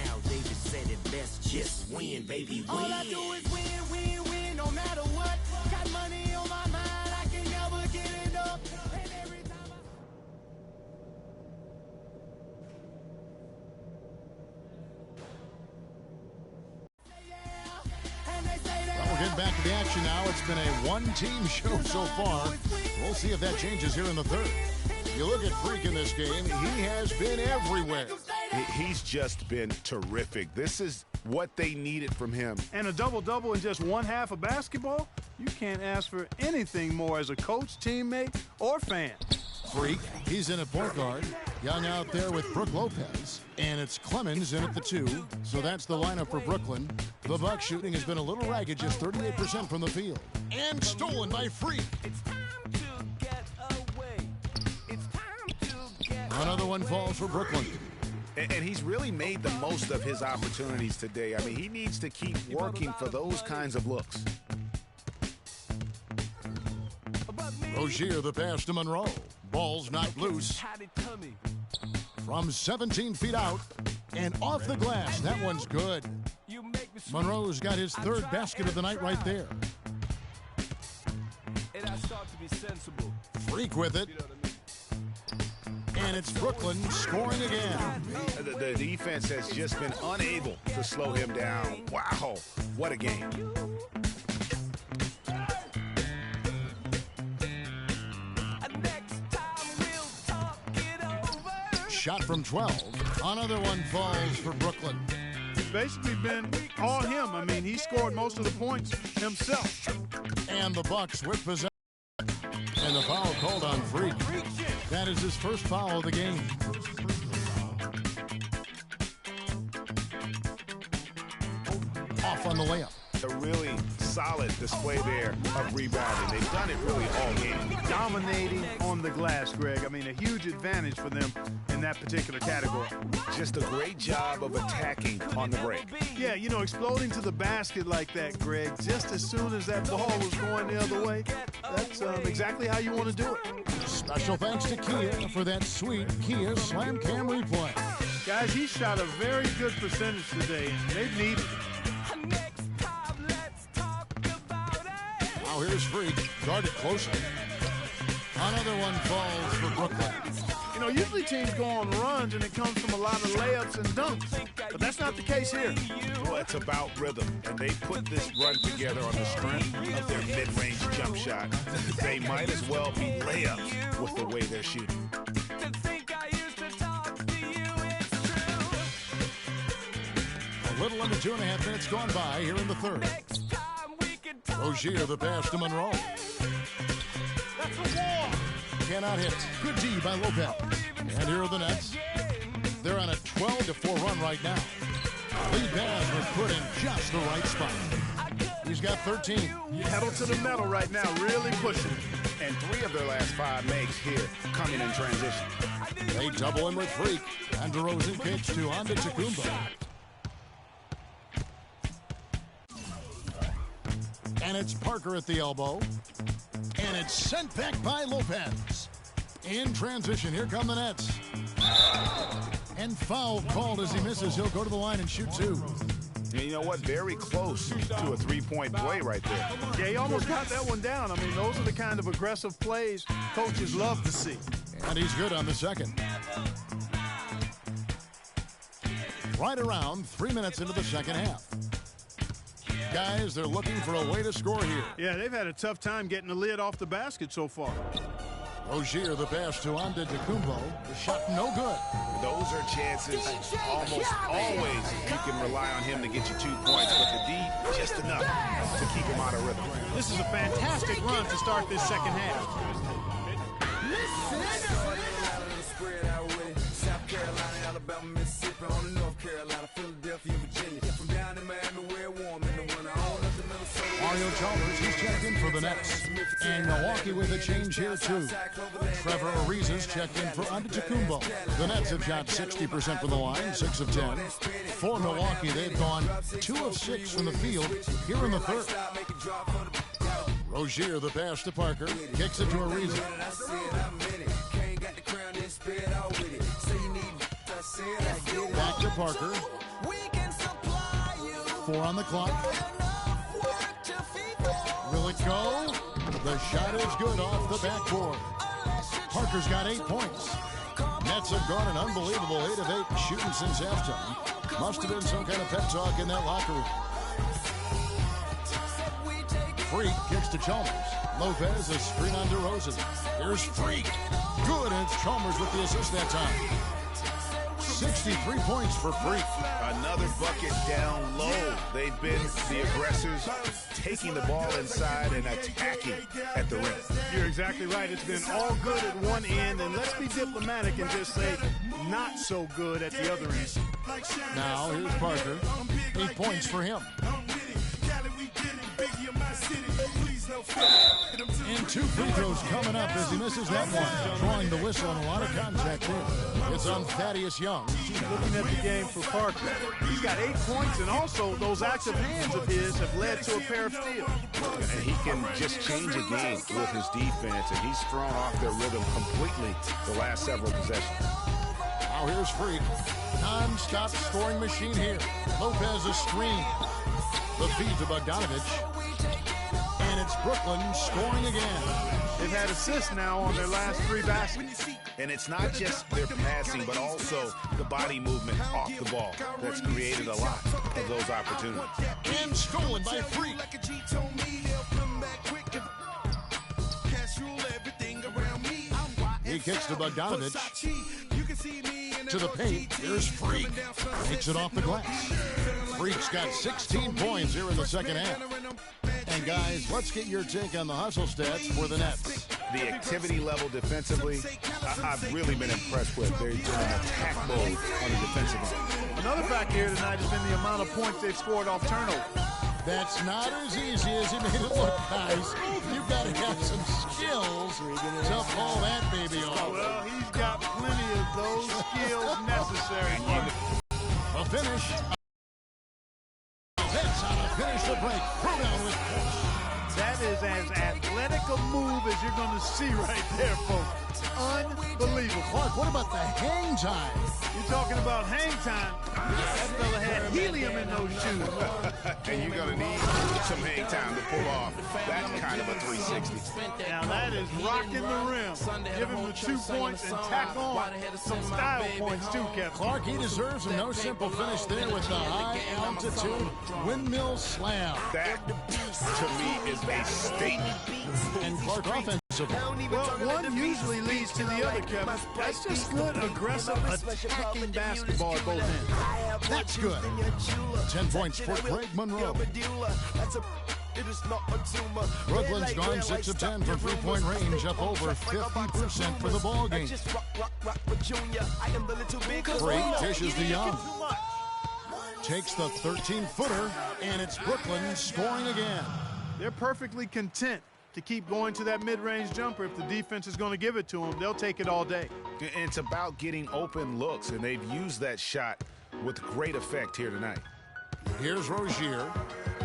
Al Davis said it best, just win, baby, win. All I do is win, win, win, no matter what. Got money on my mind, I can never get it up. And every time Well, we're getting back to the action now. It's been a 1-team show so far. We'll see if that changes here in the 3rd. You look at Freak in this game, he has been everywhere. He's just been terrific. This is what they needed from him. And a double-double in just 1 half of basketball? You can't ask for anything more as a coach, teammate, or fan. Freak, he's in at point guard. Young out there with Brook Lopez. And it's Clemens in at the 2. So that's the lineup for Brooklyn. The Bucks shooting has been a little ragged, just 38% from the field. And stolen by Freak. it's time to get away. Another one falls for Brooklyn. And he's really made the most of his opportunities today. I mean, he needs to keep working for those kinds of looks. Rozier, the pass to Monroe. Ball's knocked loose. From 17 feet out and off the glass. That one's good. Monroe's got his third basket of the night right there. Freak with it. And it's Brooklyn scoring again. The defense has just been unable to slow him down. Wow, what a game. Shot from 12. Another one falls for Brooklyn. It's basically been all him. I mean, he scored most of the points himself. And the Bucks with possession. And the foul called on Freak. That is his first foul of the game. Off on the layup. A really solid display there of rebounding. They've done it really all game. Dominating on the glass, Greg. I mean, a huge advantage for them in that particular category. Just a great job of attacking on the break. Yeah, you know, exploding to the basket like that, Greg, just as soon as that ball was going the other way, that's exactly how you want to do it. Special thanks to Kia for that sweet Kia Slam Cam replay. Guys, he shot a very good percentage today, and they've needed it. Now here's Freak, guarded closely. Another one falls for Brooklyn. You know, usually teams go on runs and it comes from a lot of layups and dunks, but that's not the case here. Well, it's about rhythm, and they put this run together on the strength of their mid-range jump shot. They might as well be layups with the way they're shooting. A little under 2.5 minutes gone by here in the third. Rozier, the pass to Monroe. Cannot hit. Good D by Lopez. And here are the Nets. They're on a 12-4 run right now. Lee Baz was put in just the right spot. He's got 13. Pedal to the metal right now, really pushing. And 3 of their last 5 makes here coming in transition. They double him with Freak. And DeRozan kicks to Antetokounmpo. And it's Parker at the elbow. And it's sent back by Lopez. In transition, here come the Nets. And foul called as he misses. He'll go to the line and shoot 2. And you know what? Very close to a three-point play right there. Yeah, he almost got that one down. I mean, those are the kind of aggressive plays coaches love to see. And he's good on the second. Right around 3 minutes into the second half. Guys, they're looking for a way to score here. Yeah, they've had a tough time getting the lid off the basket so far. Rozier, the pass to Antetokounmpo. The shot no good. Those are chances almost always you can rely on him to get you 2 points, but the D, just enough to keep him out of rhythm. This is a fantastic run to start this second half. South Carolina, Alabama, Mississippi, on the North Carolina, Philadelphia, Virginia. From down in Miami, where warm in the winter, on up to Minnesota. Mario Chalmers, he's checked in for the Nets. And Milwaukee with a change here, too. Trevor Ariza's checked in for Antetokounmpo. The Nets have shot 60% from the line, 6 of 10. For Milwaukee, they've gone 2 of 6 from the field here in the third. Rozier, the pass to Parker, kicks it to Ariza. Back to Parker. 4 on the clock. Will it go? The shot is good off the backboard. Parker's got 8 points. Nets have gone an unbelievable 8 of 8 shooting since halftime. Must have been some kind of pep talk in that locker room. Freak kicks to Chalmers. Lopez, a screen on DeRozan. Here's Freak. Good, and it's Chalmers with the assist that time. 63 points for Freak. Another bucket down low. They've been the aggressors, taking the ball inside and attacking at the rim. You're exactly right. It's been all good at one end, and let's be diplomatic and just say not so good at the other end. Now, here's Parker. 8 points for him. And 2 free throws coming up as he misses that one. Drawing the whistle and a lot of contact there. It's on Thaddeus Young. Looking at the game for Parker, he's got 8 points, and also those active hands of his have led to a pair of steals. And he can just change a game with his defense, and he's thrown off their rhythm completely the last several possessions. Now here's Freak. Non-stop scoring machine here. Lopez a screen. The feed to Bogdanovich. And it's Brooklyn scoring again. They've had assists now on their last 3 baskets. And it's not just their passing, but also the body movement off the ball that's created a lot of those opportunities. And stolen by Freak. He kicks to Bogdanovich. To the paint. Here's Freak. Takes it off the glass. Freak's got 16 points here in the second half. And guys, let's get your take on the hustle stats for the Nets. The activity level defensively, I've really been impressed with. They're doing an attack mode on the defensive end. Another factor here tonight has been the amount of points they've scored off turnover. That's not as easy as he made it look, guys. You've got to have some skills to pull that baby off. Well, he's got plenty of those skills necessary. A finish. That's how to finish the break. Throw down with push. That is as athletic a move as you're going to see right there, folks. Unbelievable. Clark, what about the hang time? You're talking about hang time. That fella had helium in those shoes. And you're going to need some hang time to pull off that kind of a 360. Now that is rocking the rim. Give him the 2 points and tack on some style points too, Kevin. Clark, he deserves a no simple finish there with the high altitude windmill slam. That, to me, is a statement. And Clark offensively. Well, one usually leads to the other, Kevin. That's just good, aggressive, attacking basketball at both ends. That's good. 10 points for Greg Monroe. Brooklyn's gone 6 of 10 from three-point range, up over 50% for the ball game. Freak dishes to Young. Takes the 13-footer, and it's Brooklyn scoring again. They're perfectly content to keep going to that mid-range jumper. If the defense is going to give it to them, they'll take it all day. And it's about getting open looks, and they've used that shot with great effect here tonight. Here's Rozier.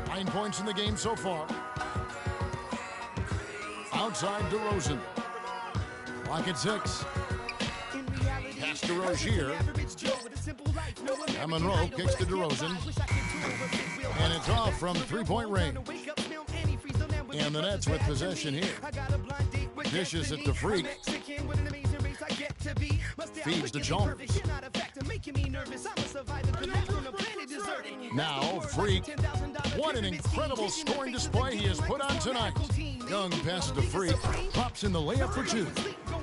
9 points in the game so far. Outside DeRozan. Clock at 6. Pass to Rozier. And Monroe kicks to DeRozan. And it's off from three-point range. And the Nets with possession here. Dishes it to Freak. Feeds to Jones. Now Freak. What an incredible scoring display he has put on tonight. Young passes to Freak. Drops in the layup for 2.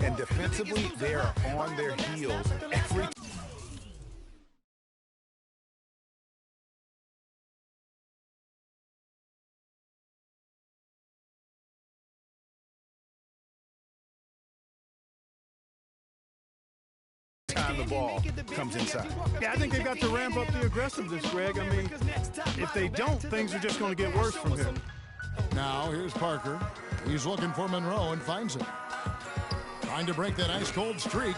And defensively, they are on their heels every time. The ball comes inside. Yeah, I think they got to ramp up the aggressiveness, Greg. I mean, if they don't, things are just going to get worse from here. Now, here's Parker. He's looking for Monroe and finds it. Trying to break that ice-cold streak.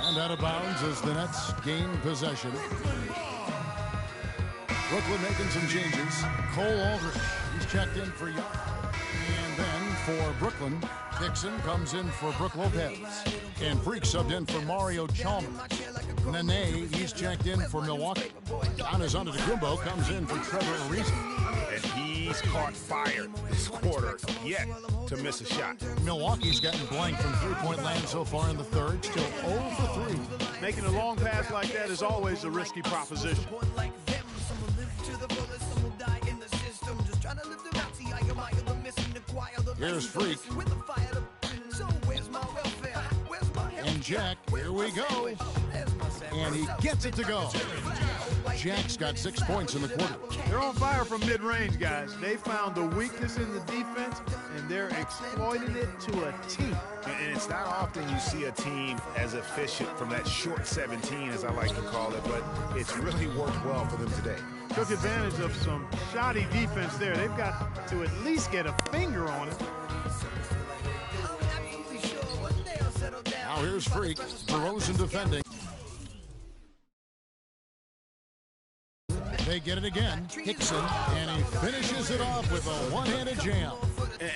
And out of bounds as the Nets gain possession. Brooklyn making some changes. Cole Aldrich, he's checked in for Young. And then for Brooklyn, Dixon comes in for Brook Lopez. And Freak subbed in for Mario Chalmers. Nene, he's checked in for Milwaukee. Giannis Antetokounmpo comes in for Trevor Ariza. And he's caught fire this quarter, yet to miss a shot. Milwaukee's gotten blank from three-point land so far in the third. Still 0 for 3. Making a long pass like that is always a risky proposition. Here's Freak. And Jack, here we go. And he gets it to go. Jack's got 6 points in the quarter. They're on fire from mid-range, guys. They found the weakness in the defense, and they're exploiting it to a T. And it's not often you see a team as efficient from that short 17, as I like to call it, but it's really worked well for them today. Took advantage of some shoddy defense there. They've got to at least get a finger on it. Now here's Freak. DeRozan defending. They get it again. Hickson, and he finishes it off with a one-handed jam.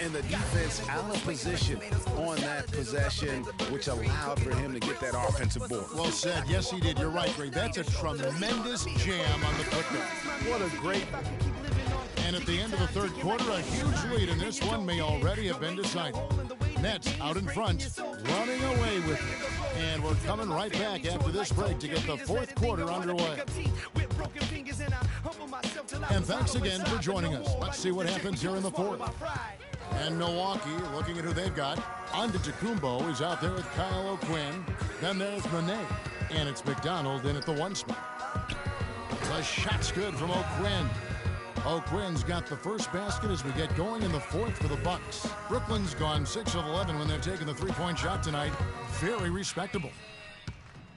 And the defense out of position on that possession, which allowed for him to get that offensive board. Well said. Yes, he did. You're right, Greg. That's a tremendous jam on the putback. What a great... And at the end of the third quarter, a huge lead in this one may already have been decided. Nets out in front, running away with it. And we're coming right back after this break to get the fourth quarter underway. And thanks again for joining us. Let's see what happens here in the fourth. And Milwaukee, looking at who they've got. Antetokounmpo is out there with Kyle O'Quinn. Then there's Nene. And it's McDonald in at the one spot. The shot's good from O'Quinn. O'Quinn's got the first basket as we get going in the fourth for the Bucks. Brooklyn's gone 6 of 11 when they're taking the three-point shot tonight. Very respectable.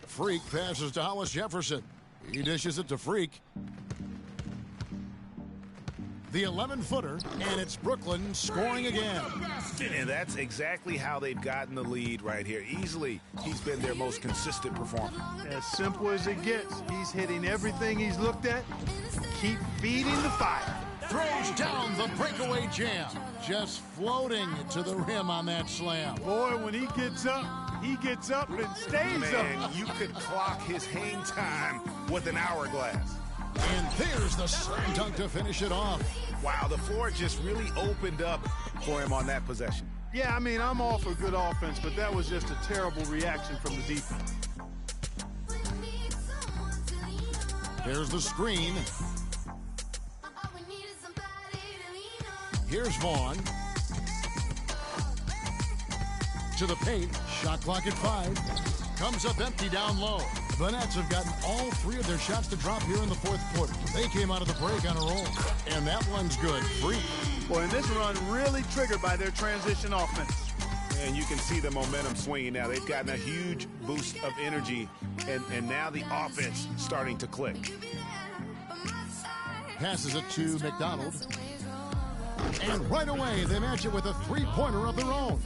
Freak passes to Hollis Jefferson. He dishes it to Freak. The 11-footer, and it's Brooklyn scoring again. And that's exactly how they've gotten the lead right here. Easily, he's been their most consistent performer. As simple as it gets. He's hitting everything he's looked at. Keep feeding the fire. Throws down the breakaway jam. Just floating to the rim on that slam. Boy, when he gets up and stays up. You could clock his hang time with an hourglass. And there's the slam dunk to finish it off. Wow, the floor just really opened up for him on that possession. Yeah, I mean, I'm all for good offense, but that was just a terrible reaction from the defense. There's the screen. Here's Vaughn. To the paint. Shot clock at 5. Comes up empty down low. The Nets have gotten all 3 of their shots to drop here in the fourth quarter. They came out of the break on a roll. And that one's good. Free. Boy, and this run really triggered by their transition offense. And you can see the momentum swinging now. They've gotten a huge boost of energy, and now the offense starting to click. Passes it to McDonald. And right away, they match it with a three-pointer of their own.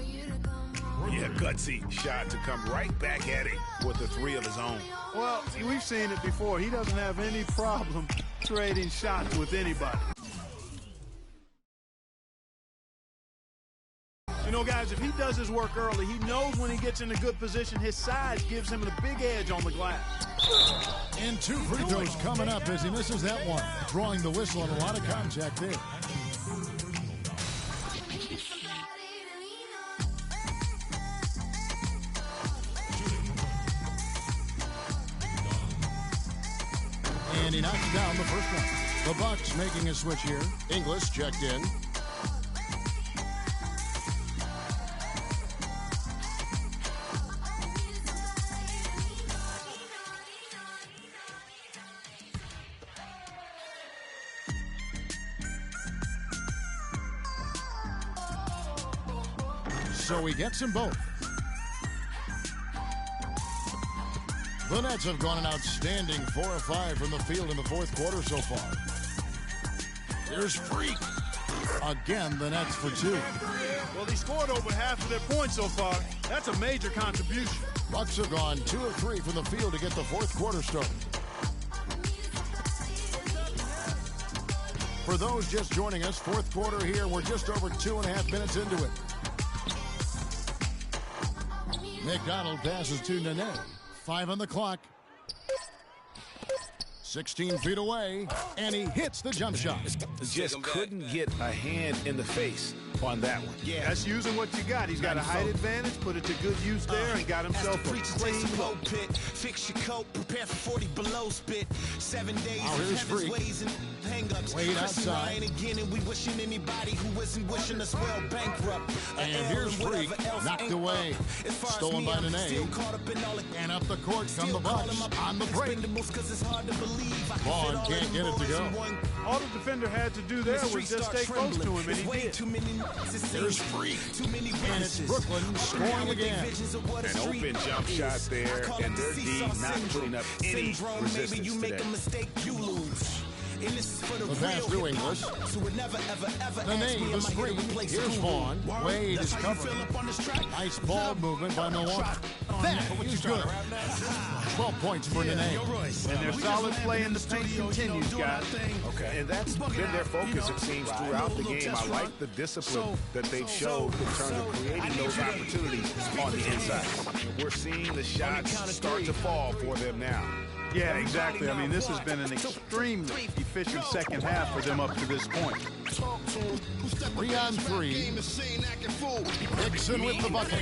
Yeah, gutsy shot to come right back at him with the 3 of his own. Well, we've seen it before. He doesn't have any problem trading shots with anybody. You know, guys, if he does his work early, he knows when he gets in a good position, his size gives him a big edge on the glass. And 2 free throws coming up as he misses that one. Drawing the whistle and a lot of contact there. And he knocks down the first one. The Bucks making a switch here. Inglis checked in. So he gets them both. The Nets have gone an outstanding 4 of 5 from the field in the fourth quarter so far. There's Freak. Again, the Nets for 2. Well, he scored over half of their points so far. That's a major contribution. Bucks have gone 2 of 3 from the field to get the fourth quarter started. For those just joining us, fourth quarter here. We're just over 2.5 minutes into it. McDonald passes to Nene. 5 on the clock. 16 feet away, and he hits the jump shot. Just couldn't get a hand in the face on that one. Yeah, that's using what you got. He's got a height advantage, put it to good use there, and got himself a clean look. Fix your coat, prepare for 40 below spit. 7 days of here's Freak. Wade outside. Again, and we wishing anybody who isn't wishing us well bankrupt. And here's Freak, knocked away. Stolen by Nene. And up the court come the Bucks on the break. Vaughn can't get it to go. All the defender had to do there was just stay close to him, and he did. There's Freak. And it's Brooklyn scoring again. An open jump shot there, and their D not putting up any resistance to that. The pass to Inglis. Nene, the screen. Here's Vaughn. Wade is covered. Nice ball movement by Milwaukee. He's good. 12 points for Nene. And their solid play in the paint continues, guys. Okay, and that's been their focus, it seems, throughout the game. I like the discipline that they've showed in terms of creating those opportunities on the inside. We're seeing the shots start to fall for them now. Yeah, exactly. I mean, this has been an extremely efficient second half for them up to this point. 3 on 3. Hickson with the bucket.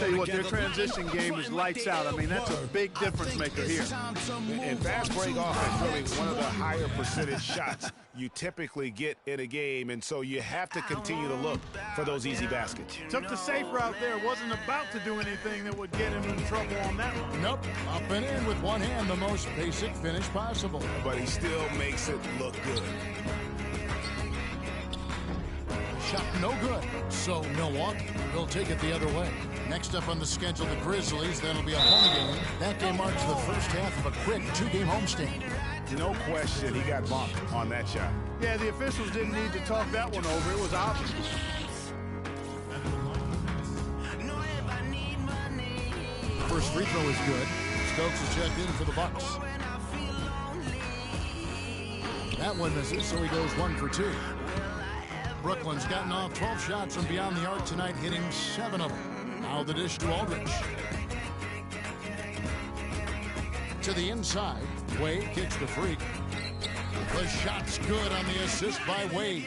Tell you what, their transition game is lights out. I mean, that's a big difference maker here. And fast break offense, really one of the higher percentage shots you typically get in a game, and so you have to continue to look for those easy baskets. Took the safe route there. Wasn't about to do anything that would get him in trouble on that one. Nope. Up and in with one hand, the most basic finish possible. But he still makes it look good. Shot no good. So Milwaukee will take it the other way. Next up on the schedule, the Grizzlies. That'll be a home game. That game marks the first half of a quick 2-game homestand. No question he got bumped on that shot. Yeah, the officials didn't need to talk that one over. It was obvious. First free throw is good. Stokes is checked in for the Bucks. That one misses, so he goes 1 for 2. Brooklyn's gotten off 12 shots from beyond the arc tonight, hitting 7 of them. Now the dish to Aldridge. To the inside, Wade kicks the Freak. The shot's good on the assist by Wade.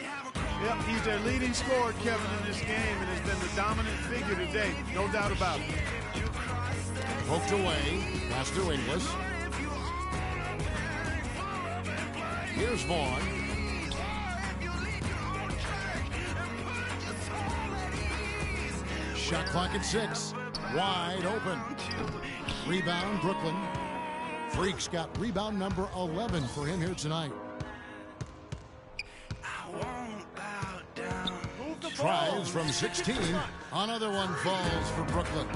Yep, he's their leading scorer, Kevin, in this game, and has been the dominant figure today. No doubt about it. Poked away. Pass to Inglis. Here's Vaughn. Shot clock at 6. Wide open. Rebound, Brooklyn. Freak's got rebound number 11 for him here tonight. Tries from 16. Another one falls for Brooklyn.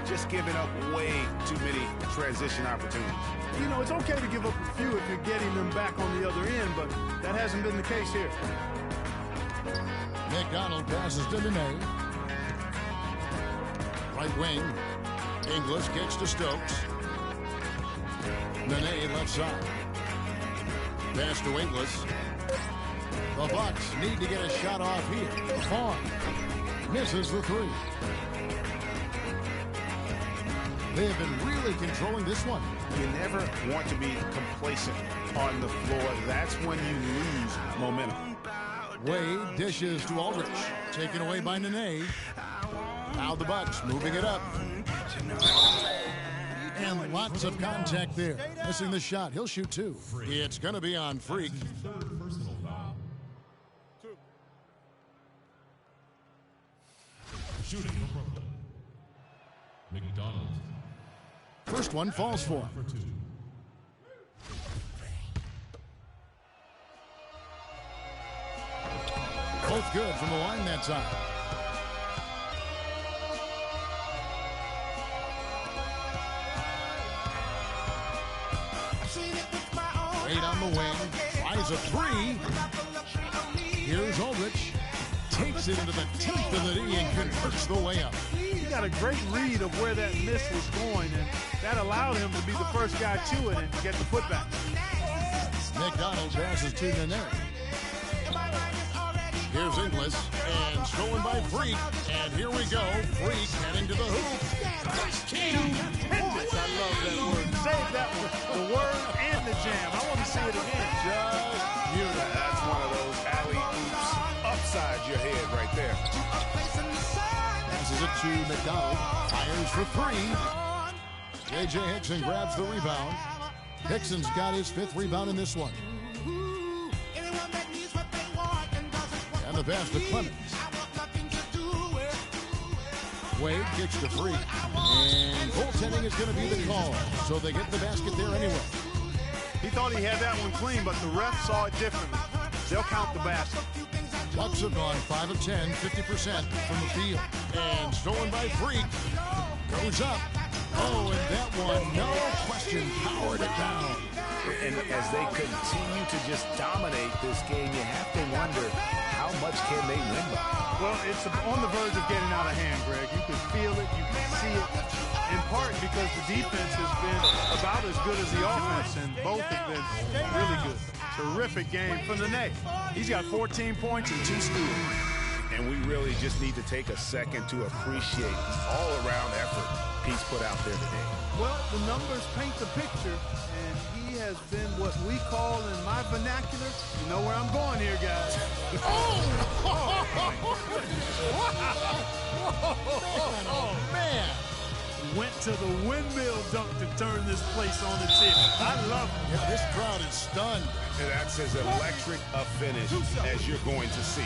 Just giving up way too many transition opportunities. You know, it's okay to give up a few if you're getting them back on the other end, but that hasn't been the case here. McDonald passes to Nene. Right wing. Inglis kicks to Stokes. Nene left side. Pass to Inglis. The Bucks need to get a shot off here. Vaughn misses the 3. They have been really controlling this one. You never want to be complacent on the floor. That's when you lose momentum. Wade dishes to Aldridge. Taken away by Nene. Now the Bucks moving it up. And lots of contact there. Missing the shot. He'll shoot 2. It's going to be on Freak. Shooting for Brooklyn. McDonald. First one falls for him. Both good from the line that time. 8 on the wing. Tries a 3. Here's Aldridge. Takes it into the teeth of the knee and converts the layup. He got a great read of where that miss was going, and that allowed him to be the first guy to it and get the putback. McDonald passes to Nene. Here's Inglis, and stolen by Freak. And here we go. Freak heading to the hoop. Stupendous. I love that word. Save that one. The word and the jam. I want to see it again. Just beautiful. That's one of those alley-oops upside your head right there. Passes it to McDonald. Fires for 3. J.J. Hickson grabs the rebound. Hickson's got his 5th rebound in this one. And the pass to Clemens. Wade kicks to Freak. And goaltending is going to be the call. So they get the basket there anyway. He thought he had that one clean, but the ref saw it differently. They'll count the basket. Bucks have gone 5 of 10, 50% from the field. And stolen by Freak. Goes up. Oh, and that one, no question, powered it down. And as they continue to just dominate this game, you have to wonder how much can they win by? Well, it's on the verge of getting out of hand, Greg. You can feel it, you can see it, in part because the defense has been about as good as the offense, and both have been really good. Terrific game from the Nate. He's got 14 points and 2 steals. And we really just need to take a second to appreciate the all-around effort he's put out there today. Well, the numbers paint the picture, and he has been what we call in my vernacular, you know where I'm going here, guys. Man. Went to the windmill dunk to turn this place on its head. I love it. Yeah, this crowd is stunned. And that's as electric a finish as you're going to see.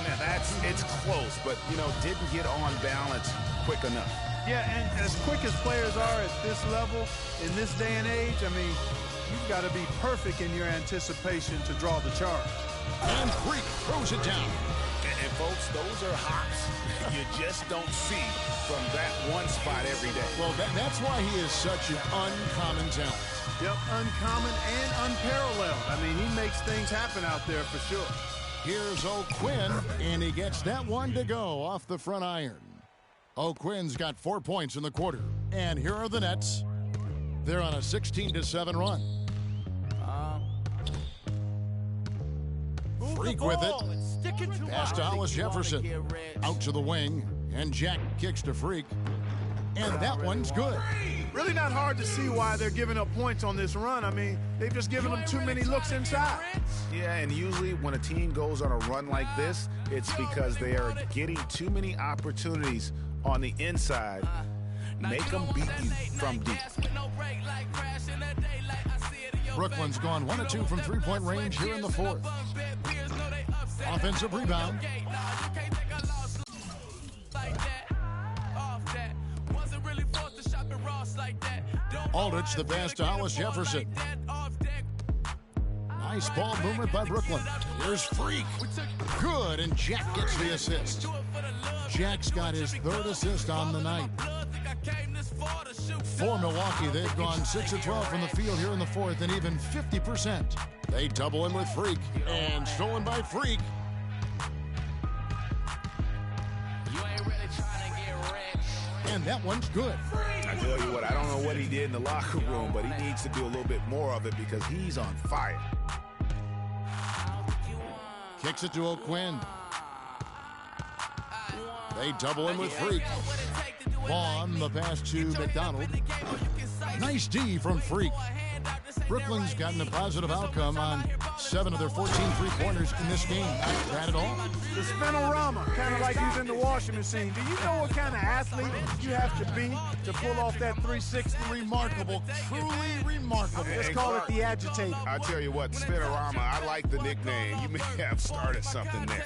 Now it's close, but, didn't get on balance quick enough. Yeah, and as quick as players are at this level, in this day and age, I mean, you've got to be perfect in your anticipation to draw the charge. And Freak throws it down. And folks, those are hops you just don't see from that one spot every day. Well, that's why he is such an uncommon talent. Yep, uncommon and unparalleled. I mean, he makes things happen out there for sure. Here's O'Quinn, and he gets that one to go off the front iron. O'Quinn's got 4 points in the quarter. And here are the Nets. They're on a 16-7 run. Freak with it. Pass to Hollis Jefferson. Out to the wing. And Jack kicks to Freak. And that one's good. Really not hard to see why they're giving up points on this run. I mean, they've just given them too many looks inside. Yeah, and usually when a team goes on a run like this, it's because they are getting too many opportunities on the inside. Make them beat you from deep. Brooklyn's gone 1 of 2 from three-point range here in the fourth. Offensive rebound. Aldridge the pass to Hollis Jefferson. Nice ball movement by Brooklyn. Here's Freak. Good, and Jack gets the assist. Jack's got his 3rd assist on the night. For Milwaukee, they've gone 6 of 12 from the field here in the fourth, and even 50%. They double in with Freak, and stolen by Freak. And that one's good. I tell you what, I don't know what he did in the locker room, but he needs to do a little bit more of it because he's on fire. Kicks it to O'Quinn. They double in with Freak. Vaughn, the pass to McDonald. Nice D from Freak. Brooklyn's gotten a positive outcome on 7 of their 14 three-pointers in this game. Not bad at all. The spinorama, kind of like he's in the washing machine. Do you know what kind of athlete you have to be to pull off that 360? Remarkable, truly remarkable. Let's call it the agitator. I tell you what, spinorama, I like the nickname. You may have started something there.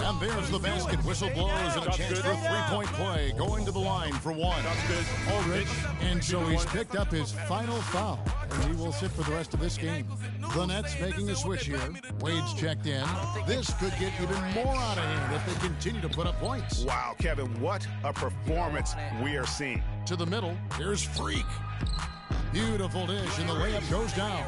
And there's the basket. Whistle blows and a chance for a three-point play. Going to the line for one. Aldridge. And so he's picked up his final foul. And he will sit for the rest of this game. The Nets making a switch here. Wade's checked in. This could get even more out of hand if they continue to put up points. Wow, Kevin, what a performance we are seeing. To the middle, here's Freak. Beautiful dish, and the layup goes down.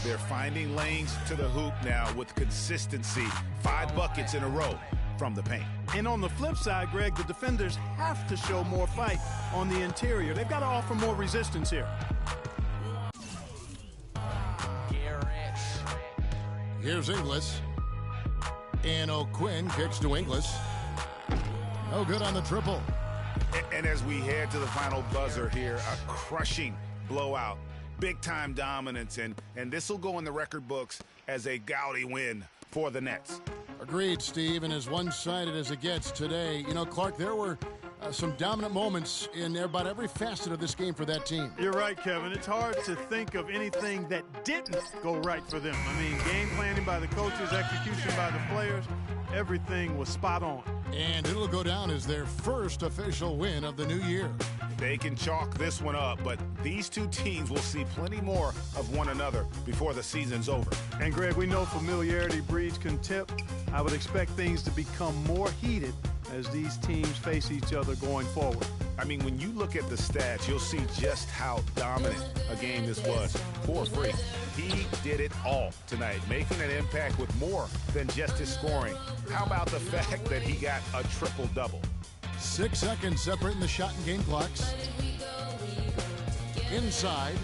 They're finding lanes to the hoop now with consistency. 5 buckets in a row from the paint. And on the flip side, Greg, the defenders have to show more fight on the interior. They've got to offer more resistance here. Here's Inglis. And O'Quinn kicks to Inglis. No good on the triple. And as we head to the final buzzer here, a crushing blowout. Big-time dominance, and this will go in the record books as a gaudy win for the Nets. Agreed, Steve, and as one-sided as it gets today. You know, Clark, there were some dominant moments in about every facet of this game for that team. You're right, Kevin. It's hard to think of anything that didn't go right for them. I mean, game planning by the coaches, execution by the players, everything was spot on. And it'll go down as their first official win of the new year. They can chalk this one up, but these two teams will see plenty more of one another before the season's over. And, Greg, we know familiarity breeds contempt. I would expect things to become more heated as these teams face each other going forward. I mean, when you look at the stats, you'll see just how dominant a game this was for Freak. He did it all tonight, making an impact with more than just his scoring. How about the fact that he got a triple-double? 6 seconds separating the shot and game clocks. Inside.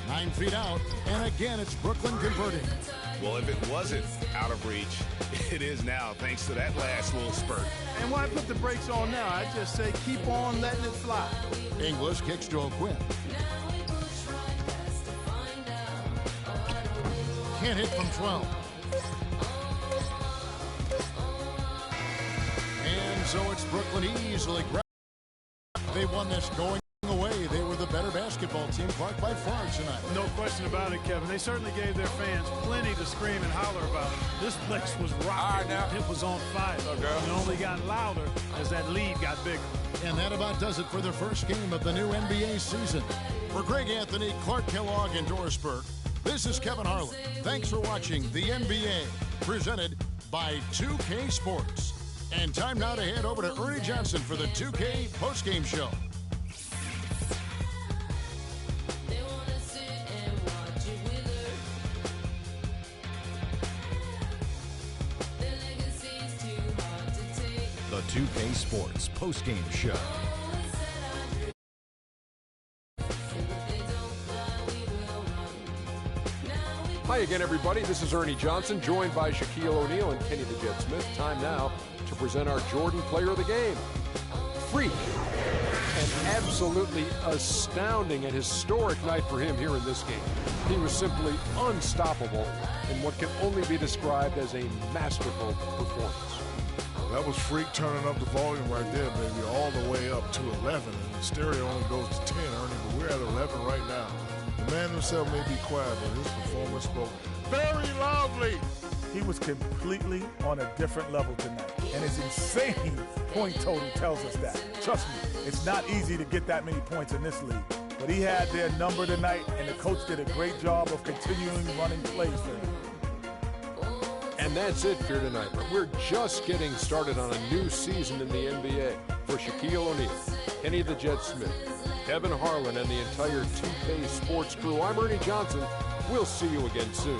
9 feet out. And again, it's Brooklyn converting. Well, if it wasn't out of reach, it is now, thanks to that last little spurt. And why put the brakes on now? I just say keep on letting it fly. Inglis kicks to O'Quinn. Can't hit from 12. And so it's Brooklyn easily grabbed. They won this going away. They were the better basketball team, Clark, by far tonight. No question about it, Kevin. They certainly gave their fans plenty to scream and holler about. This place was rocking. It was on fire. It only got louder as that lead got bigger. And that about does it for the first game of the new NBA season. For Greg Anthony, Clark Kellogg, and Doris Burke, this is Kevin Harlan. Thanks for watching the NBA, presented by 2K Sports. And time now to head over to Ernie Johnson for the 2K postgame show. The 2K Sports postgame show. Hi again, everybody. This is Ernie Johnson, joined by Shaquille O'Neal and Kenny the Jet Smith. Time now to present our Jordan Player of the Game. Freak. An absolutely astounding and historic night for him here in this game. He was simply unstoppable in what can only be described as a masterful performance. That was Freak turning up the volume right there, baby, all the way up to 11. And the stereo only goes to 10, Ernie, but we're at 11 right now. The man himself may be quiet, but his performance spoke very loudly. He was completely on a different level tonight. And his insane point total tells us that. Trust me, it's not easy to get that many points in this league. But he had their number tonight, and the coach did a great job of continuing running plays for him. And that's it for tonight. But we're just getting started on a new season in the NBA. For Shaquille O'Neal, Kenny the Jet Smith, Kevin Harlan, and the entire 2K Sports crew, I'm Ernie Johnson. We'll see you again soon.